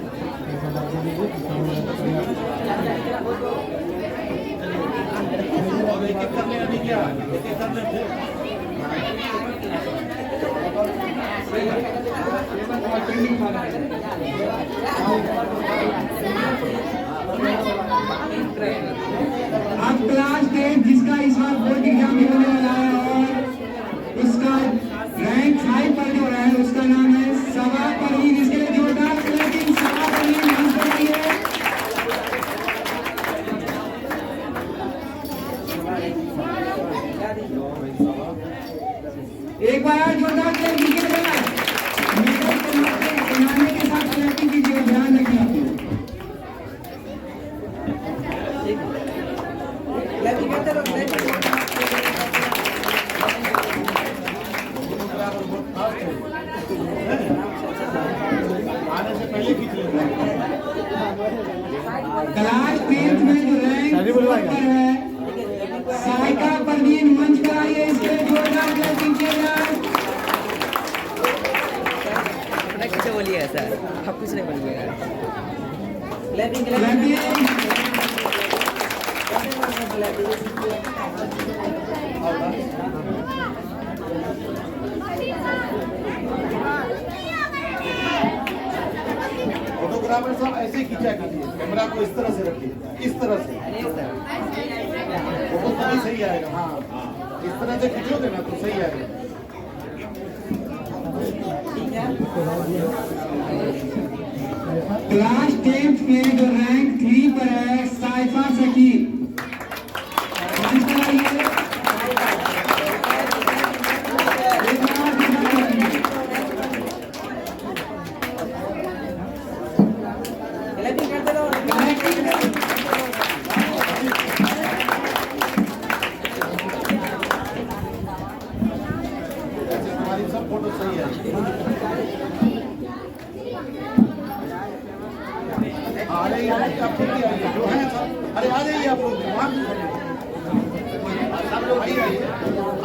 अब क्लास 10 जिसका इस बार बोर्ड एग्जाम भी होने वाला है और उसका रैंक 5 पर जो है उसका नाम है सबा परवीन, इसके लिए जोरदार क्लैपिंग। सबा परवीन मंच पर आइए। एक बार जोरदार क्लैपिंग कीजिएगा। बनाने के साथ क्लैपिंग कीजिएगा, ध्यान रखिए आप लोग। क्लैपिंग करते रहो, क्लैपिंग। आने से पहले खींच लेना। क्लास 10 में जो रैंक पर है साइका परवीन, मंच पर आइए, इसके लिए जोरदार क्लैपिंग कीजिएगा। अपना किसे बोलिए सर, आप कुछ नहीं बोलिएगा। क्लैपिंग फोटोग्राफर साहब ऐसे खींचा कीजिए, कैमरा को इस तरह से रखिए, इस तरह से फोटो तभी सही आएगा। हाँ, इस तरह से खींचोगे ना तो सही आएगा। क्लास 10 में जो रैंक 3 पर है साइफा शकील, मंच पर आइए। क्लैपिंग करते रहो। ऐसे तुम्हारी सब फोटो सही है। अरे आप खुद ही आइए, जो है सब। अरे आ जाइए आप लोग, सब लोग आइए।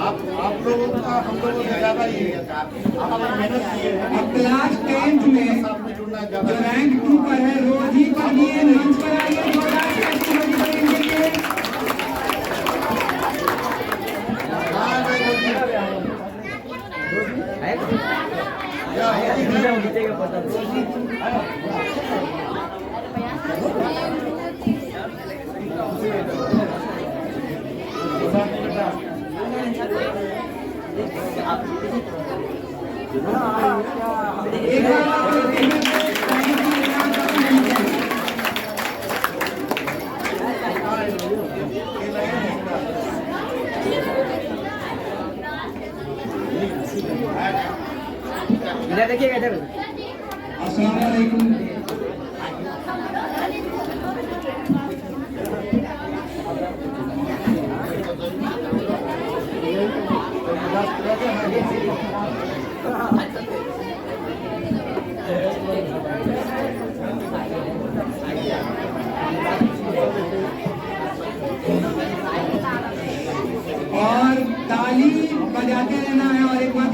आप लोगों का हम लोगों से ज्यादा ही है, आप मेहनत किए हैं। अब क्लास 10 में साथ में जुड़ना जो ज्यादा। रैंक 2 पर है रोजी परवीन, मंच पर आइए, जोरदार क्लैपिंग रोजी परवीन के लिए। हाँ, भाई, रोजी। या, एक बार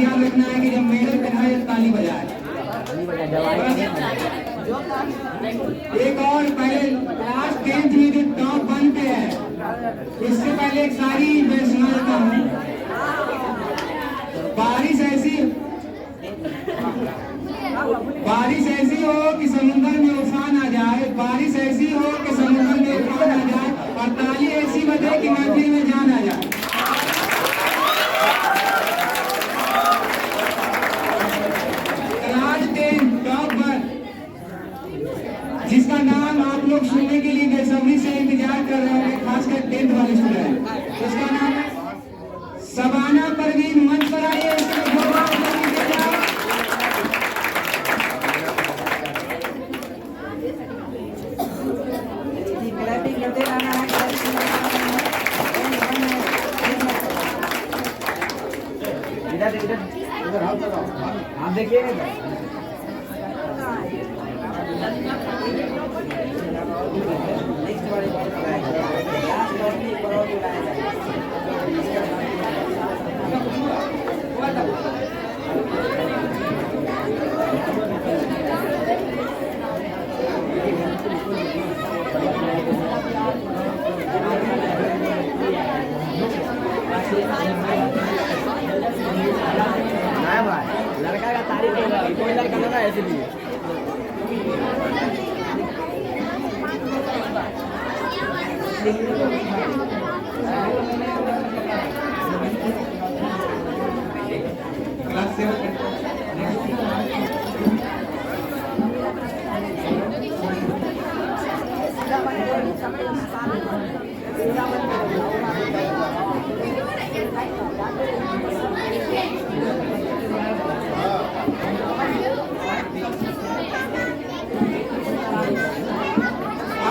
ध्यान रखना है कि जब मेडल पहनाए ताली बजाए। एक और पहले क्लास 10th में जो टॉप 1 पे है, इससे पहले एक शायरी मैं सुना देता हूँ। बारिश ऐसी हो कि समुद्र में उफान आ जाए, बारिश ऐसी हो कि समुद्र में उफान आ जाए, और ताली ऐसी बजे कि महफिल में जान आ जाए। क्लास 10 टॉप 1, जिसका नाम आप लोग सुनने के लिए बेसब्री से इंतजार कर रहे हैं, खासकर 10th वाले स्टूडेंट, उसका नाम है शबाना परवीन। मंच पर आइए, इसके जोरदार ताली बजाएं। आप देखिए लड़का का तारीफ होगा, कोई लड़का ना ऐसे भी क्लास 7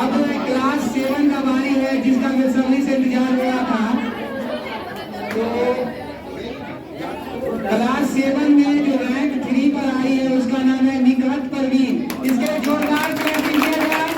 अब क्लास 7 का बारी है, जिसका बेसब्री से इंतजार हो रहा था। तो क्लास 7 में जो रैंक 3 पर आई है, उसका नाम है निकहत परवीन। इसके जोरदार क्लैपिंग किया जाए।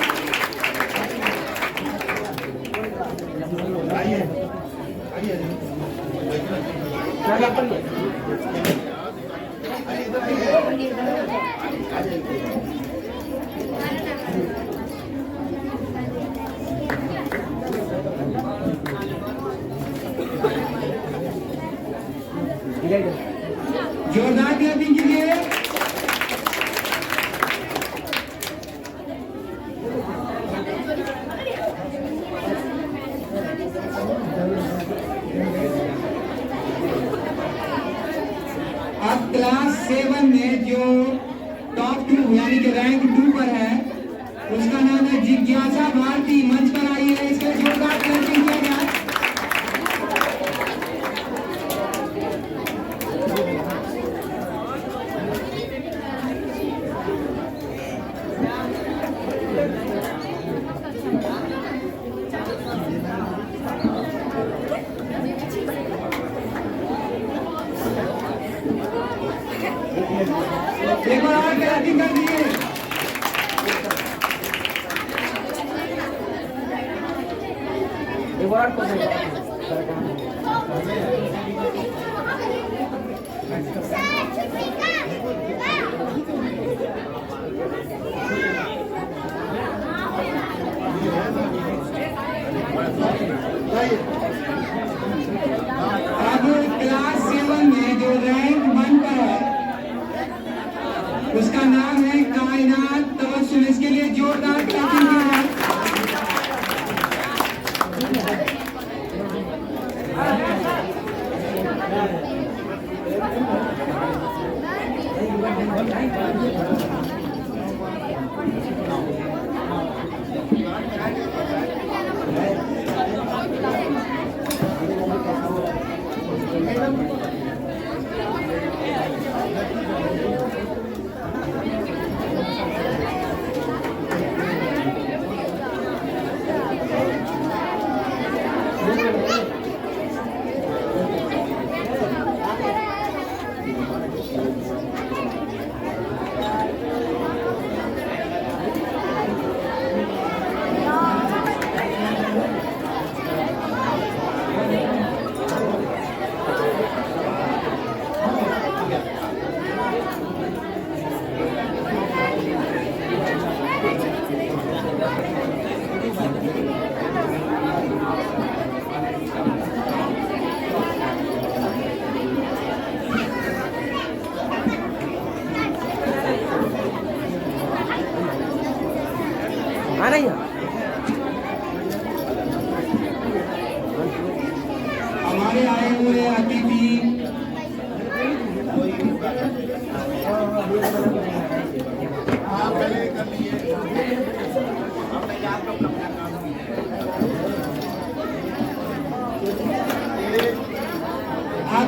जोरदार क्लैपिंग कीजिए। अब क्लास 7 में जो टॉप 2 यानी कि रैंक 2 पर है, उसका नाम है जिज्ञासा भारती। मंच पर आई है, इसके जोरदार क्लैपिंग किया जाए। एक बार और क्लैपिंग कर दीजिए। एक और अब क्लास 7 में जो रैंक 1 पर है, उसका नाम है कायनात तवस्सुल। इसके लिए जोरदार क्लैपिंग किया जाए।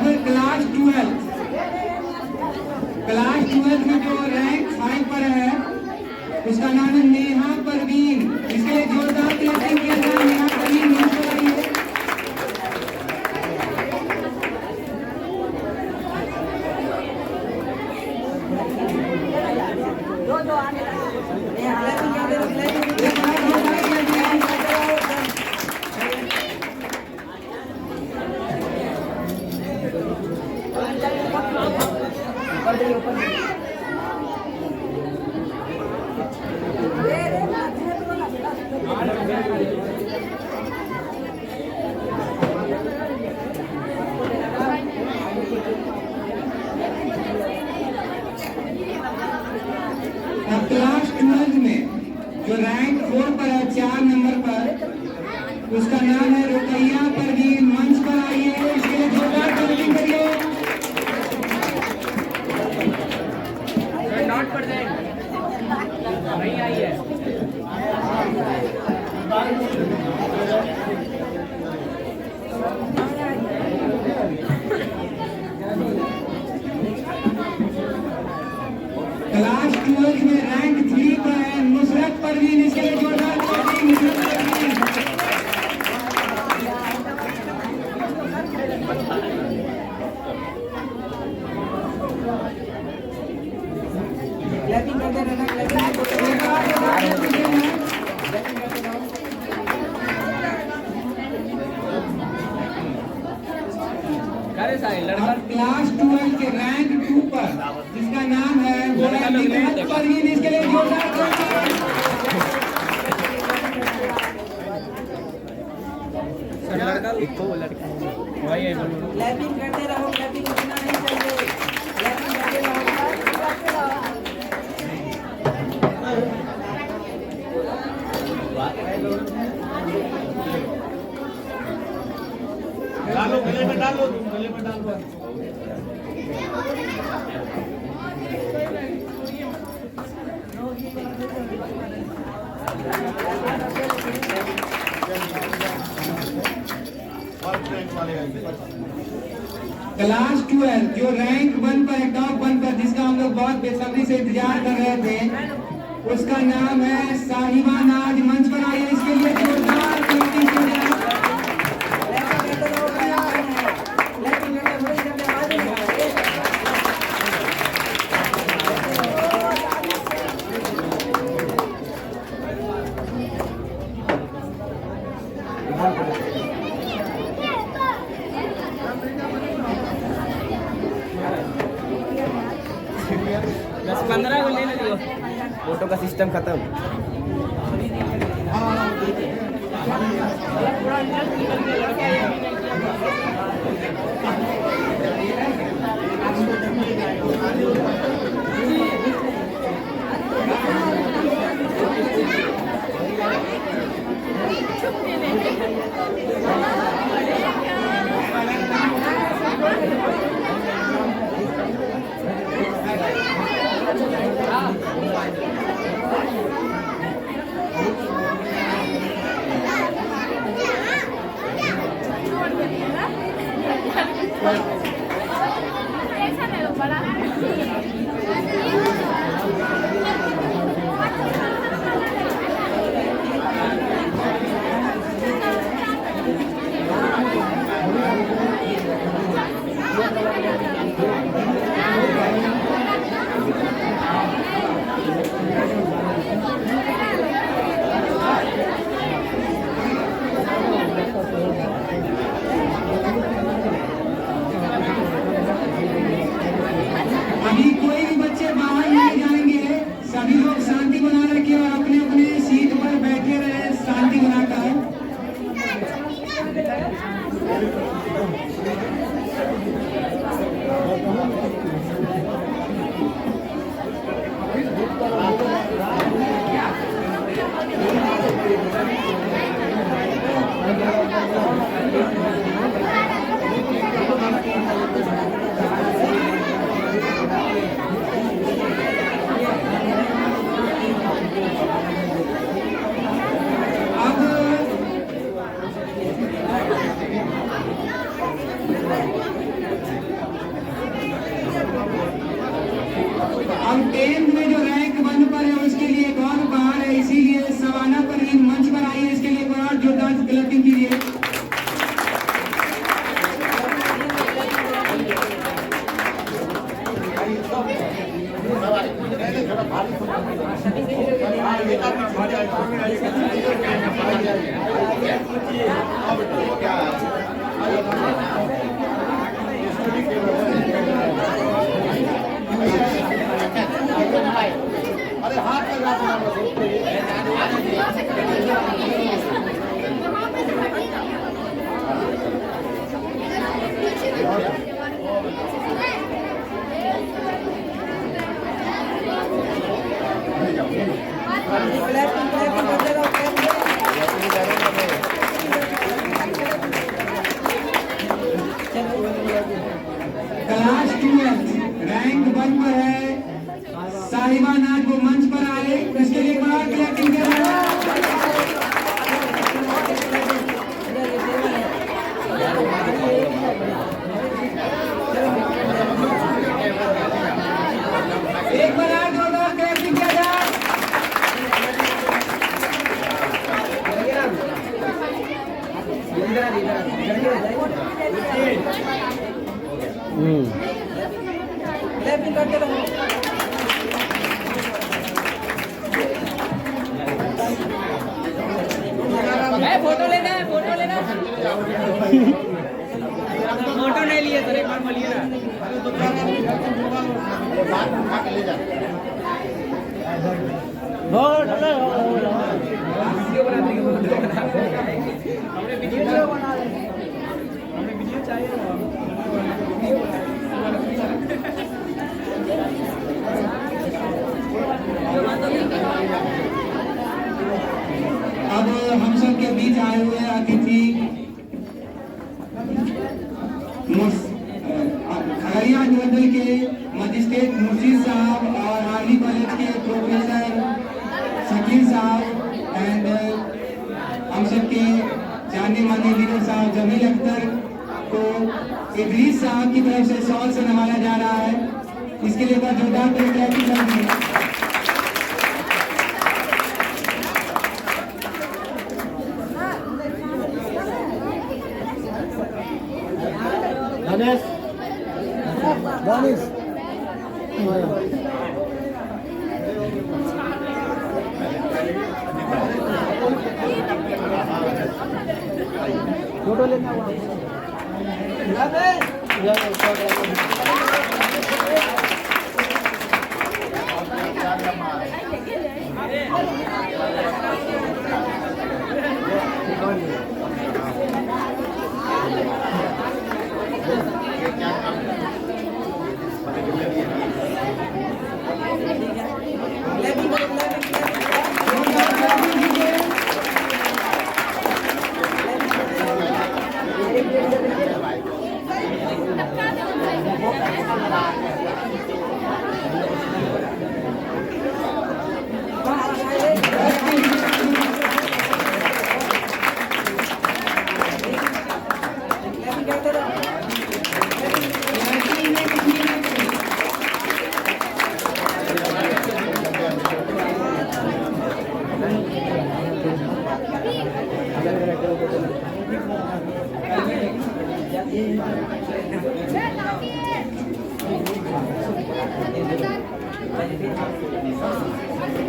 क्लास 12 में जो रैंक 5 पर है उसका नाम है नेहा परवीन। इसके लिए जोरदार क्लैपिंग किया जाए। नेहा परवीन मंच पर आइए। अब क्लास 12 में जो रैंक 4 पर है 4 नंबर पर उसका नाम है रुकैया परवीन। मंच पर आइए। इसके लिए जोरदार ताली करिए। नॉट कर दें नहीं आई है। क्लास 12 में रैंक 3 पर है नुसरत परवीन। इसके लिए जोरदार ताली। नुसरत परवीन। क्लैपिंग करते रहना, क्लैपिंग करते रहना। अरे सारे लड़का अब क्लास 12 के रैंक 2 पर जिसका नाम है वो है निकहत परवीन। इसके लिए जोरदार ताली। लड़का एक को लड़का वही है बोलो। क्लैपिंग करते रहो, क्लैपिंग रुकना नहीं चाहिए। क्लैपिंग करते रहो। डालो गले में, डालो गले में, डालो। क्लास 12 जो रैंक 1 पर है टॉप 1 पर जिसका हम लोग बहुत बेसब्री से इंतजार कर रहे थे उसका नाम है साहिबा नाज। मंच पर आइए। इसके लिए जोरदार क्लैपिंग की जाए। दस 15 को ले लो। फोटो का सिस्टम खत्म। फोटो लेना है, फोटो लेना। फोटो नहीं लिए सर, एक बार बोलिए ना। अब हम सब के बीच आए हुए अतिथि खगड़िया मंडल के मजिस्ट्रेट मुर्शीद साहब और आर्मी कॉलेज के प्रोफेसर शकील साहब एंड हम सब के जाने माने लीडर साहब जमील अख्तर को इदरीस साहब की तरफ से शॉल से नवाजा जा रहा है। इसके लिए बार जोरदार क्लैपिंग करेंगे। फोटो लेना हुआ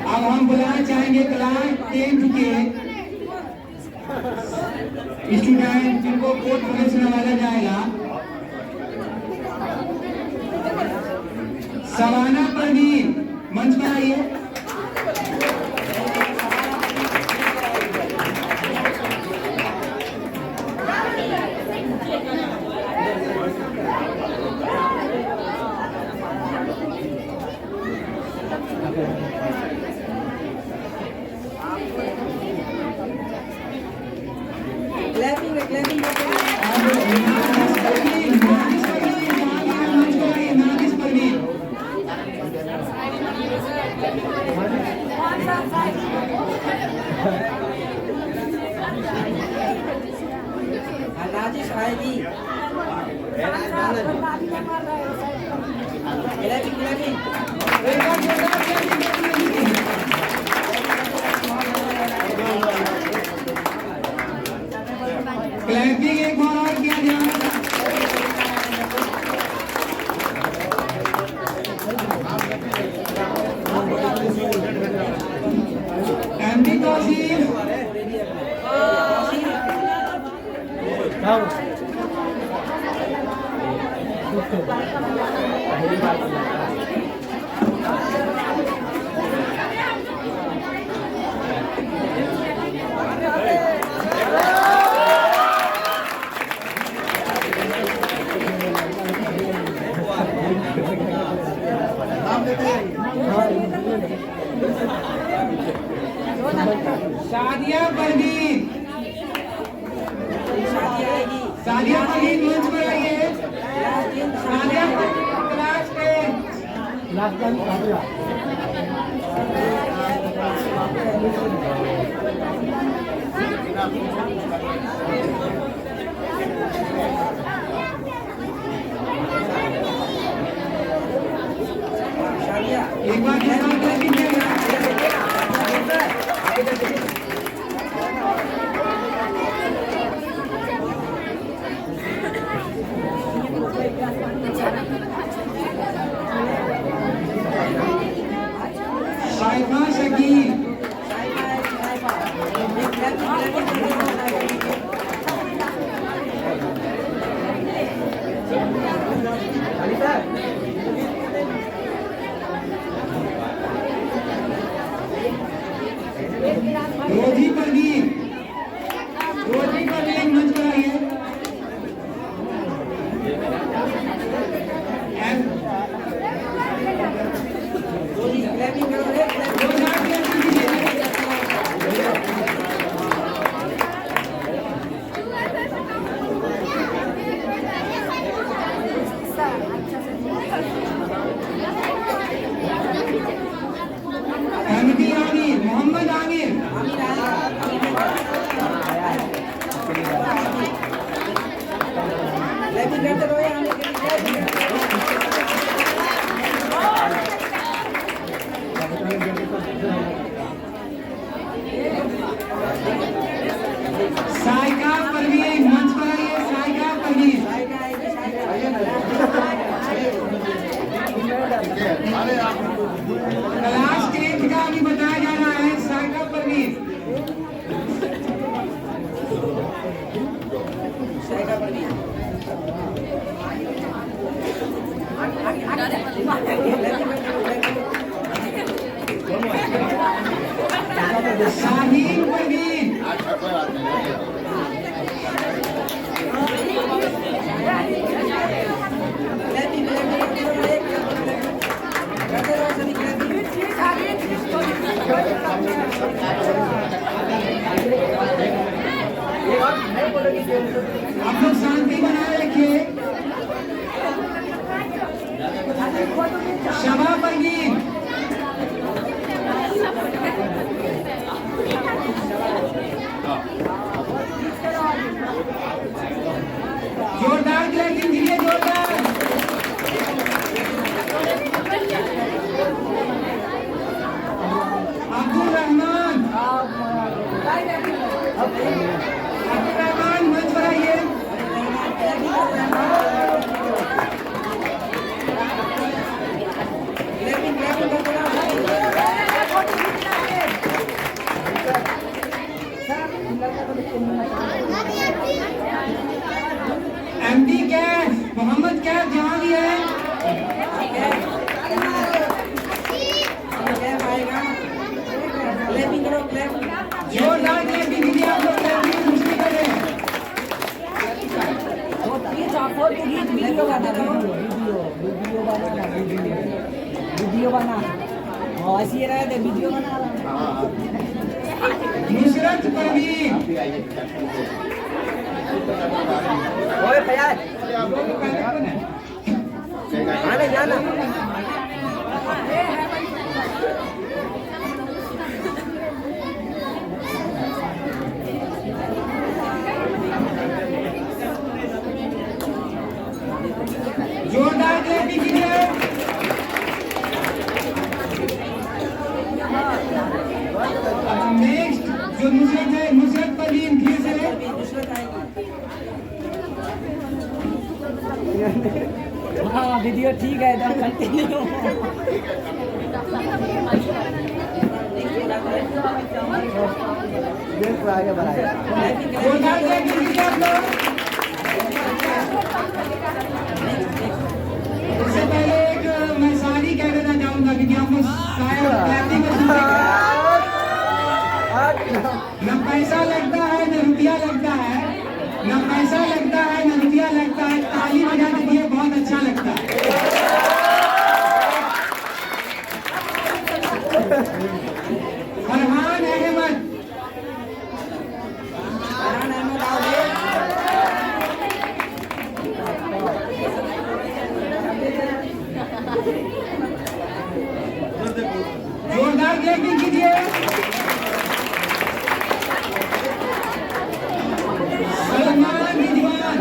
अब हम बुलाना चाहेंगे क्लास 10th के स्टूडेंट जिनको कोर्ट पुलिस से नवाजा जाएगा। सवाना परवीन मंच पर आइए। राजेश आएगी। क्लैपिंग एक बार और किया जाए। एमडी तौसीफ सादिया परवीन सादिया परवीन मंच पर आइए। सादिया परवीन क्लास 10 एक बार शाहीन परवीन, आप लोग शांति बनाए रखिए। शबा परवीन, जोरदार क्लैपिंग कीजिए, जोरदार। अब्दुल रहमान, मंच पर आइए। एमडी कैफ, मोहम्मद कैफ जहाँ भी है, जोरदार क्लैपिंग कीजिए। आप लोग क्लैपिंग मुश्किल करें। वीडियो बना ऐसी रहे थे वीडियो बना नुसरत परवीन, ओए फयाज आने जाना जोरदार क्लैपिंग कीजिए। नेक्स्ट जो नुसरत है, नुसरत परवीन फिर से। हाँ वीडियो ठीक है एकदम कंटिन्यू आगे बढ़ाएगा जोरदार क्लैपिंग कीजिए आप लोग। इससे पहले एक मैं सारी कह देना चाहूंगा क्योंकि हम लोग शायद क्लैपिंग में सुनते हैं। न पैसा लगता है न रुपया लगता है, न पैसा लगता है न रुपया लगता है, ताली बजाने के लिए बहुत अच्छा लगता है। फरहान अहमद, जोरदार क्लैपिंग कीजिए। सलमान रिजवान,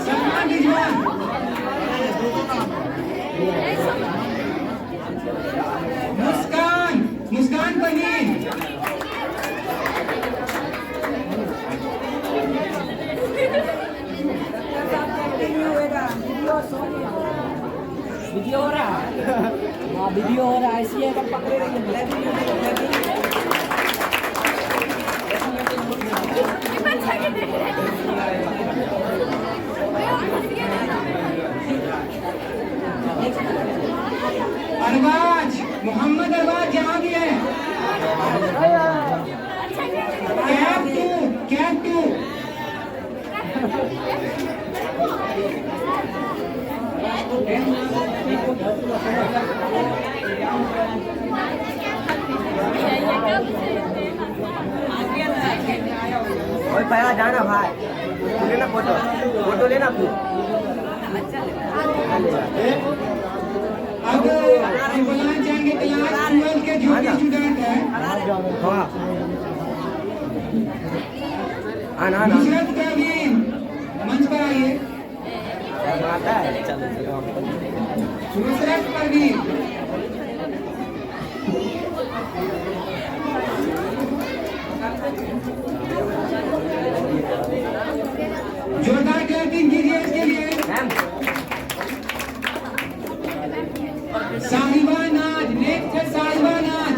सलमान रिजवान, मुस्कान, मुस्कान परवीन, वीडियो हो रहा है हाँ वीडियो हो रहा है ऐसी है कब पकड़े अरबाज, मोहम्मद अरबाज जहाँ भी है। कैप टू और पहला जाना भाई लेना फोटो फोटो लेना तू अब हम बुलाना चाहेंगे क्लास 12 के जो भी स्टूडेंट हैं, नुसरत परवीन मंच पर आइए। नुसरत परवीन, जोरदार क्लैपिंग कीजिए इसके लिए। साहिबा नाज, नेक्स्ट है साहिबा नाज।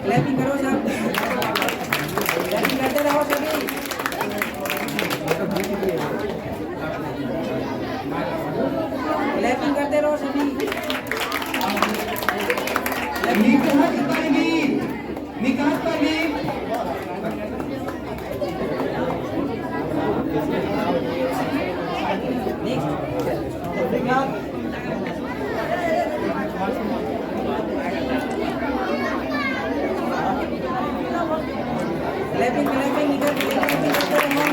क्लैपिंग करो सब, क्लैपिंग करते रहो सभी। क्लैपिंग करते रहो सभी। निकास परवीन, निकास परवीन, क्लैपिंग क्लैपिंग इधर क्लैपिंग करते रहो।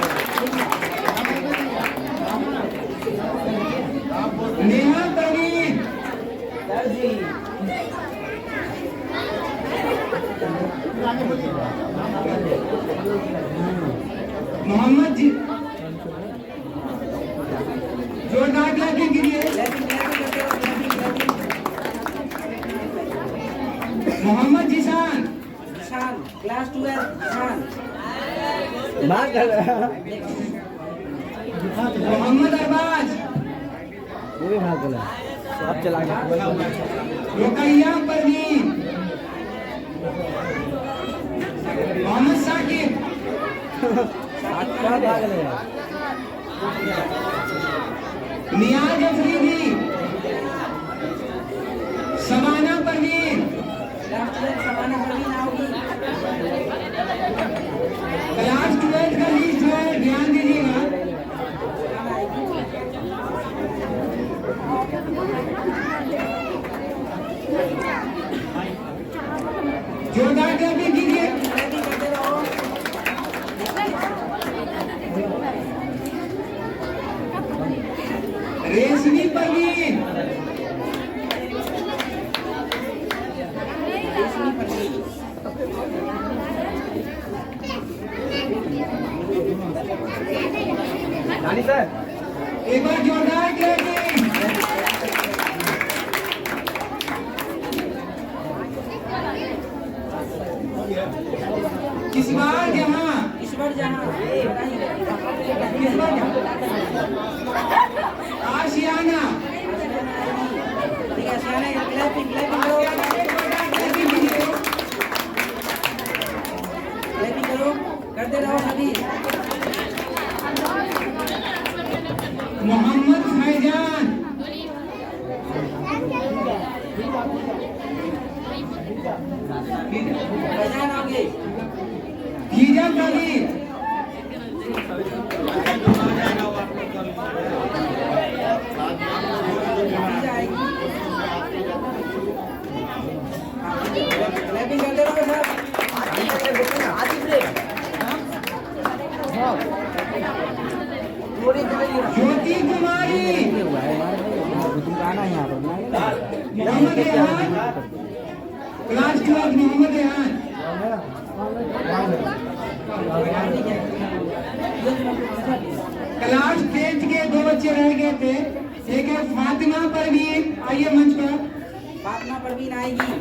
नेहा परवीन, सर जी मोहम्मद जी, जोरदार क्लैपिंग कीजिए। क्लैपिंग क्लैपिंग करते रहो, क्लैपिंग क्लैपिंग। मोहम्मद जीशान, निशान क्लास 12 निशान। मोहम्मद अरबाज, वो भी भाग गया अब चला गया रुकैया परवीन, मोहम्मद साकिब, भाग गया नियाज अफरीदी, शबाना परवीन, क्लास 12 समाना परवीन आओगी। क्लास 12 का लिस्ट है, ध्यान दीजिएगा। जोरदार क्लैपिंग कीजिए। क्लैपिंग करते रहो। रेशमी परवीन, नानी सर एक बार जोरदार क्लैपिंग। किस बार जहाँ, ईश्वर जहाँ किस बार जहाँ, आशियाना, ठीक है आशियाना क्लैपिंग क्लैपिंग करो। क्लैपिंग कीजिए। क्लैपिंग करो करते रहो सभी। मोहम्मद फैजान, पहचान आओगे। हीजा कबीर, क्लैपिंग करते रहो सब। ज्योति कुमारी, तुमको आना है यहाँ पर मोहम्मद रेहान, क्लास 12 मोहम्मद रेहान, क्लास 10 के 2 बच्चे रह गए थे। एक है फातिमा परवीन, आइए मंच पर। फातिमा परवीन आएगी।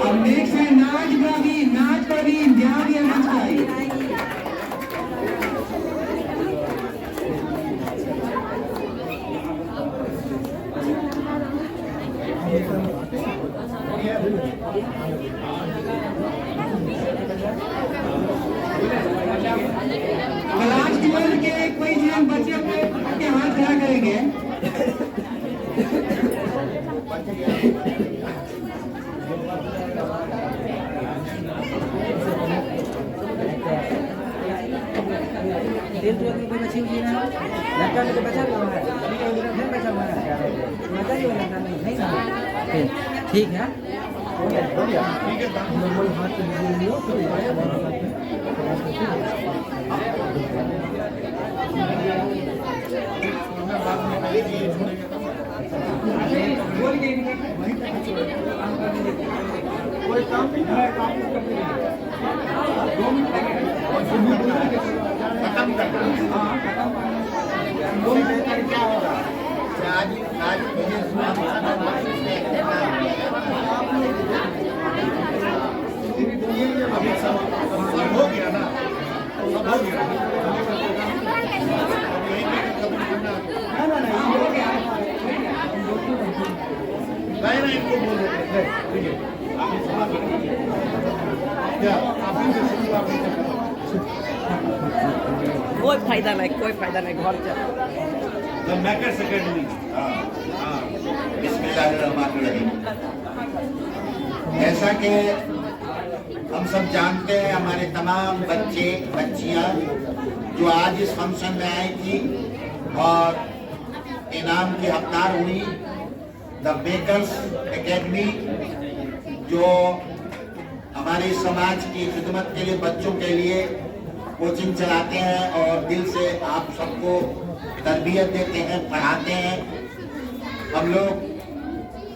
अब नेक्स्ट है नाज परवीन, नाज परवीन, ध्यान दिया मंच पर आइए। क्लास 12 के कोई जन बच्चे के हाथ खड़ा करेंगे। तेल तो कोई बची हुई है ना, लड़का में तो बचा हुआ है, अभी तो उधर फिर बचा हुआ है, मजा ही हो जाता नहीं ना। ठीक है कोई काम नहीं है, काम खत्म कर कोई फायदा नहीं, कोई फायदा नहीं, घर चल। The makers academy. बिस्मिल्लाहिर्रहमानिर्रहीम। जैसा कि हम सब जानते हैं, हमारे तमाम बच्चे बच्चियां जो आज इस फंक्शन में आई थी और इनाम की हकदार हुई, द मेकर्स एकेडमी जो हमारे समाज की खिदमत के लिए बच्चों के लिए कोचिंग चलाते हैं और दिल से आप सबको तरबियत देते हैं, पढ़ाते हैं। हम लोग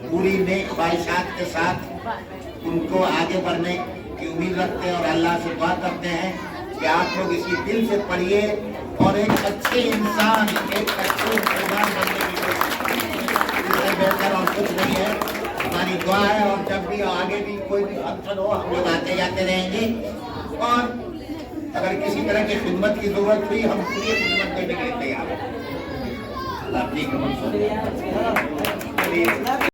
पूरी नेक ख्वाहिशात के साथ उनको आगे बढ़ने की उम्मीद रखते हैं और अल्लाह से दुआ करते हैं कि आप लोग इसी दिल से पढ़िए और एक अच्छे इंसान, एक अच्छे मुसलमान बनने की कोशिश कीजिए। इससे बेहतर और कुछ नहीं है। हमारी दुआ है और जब भी आगे भी कोई भी फंक्शन हो हम लोग आते जाते रहेंगे और अगर किसी तरह की खिदमत की जरूरत हुई हम पूरी खिदमत देने के लिए तैयार हैं। अल्लाह ठीक है।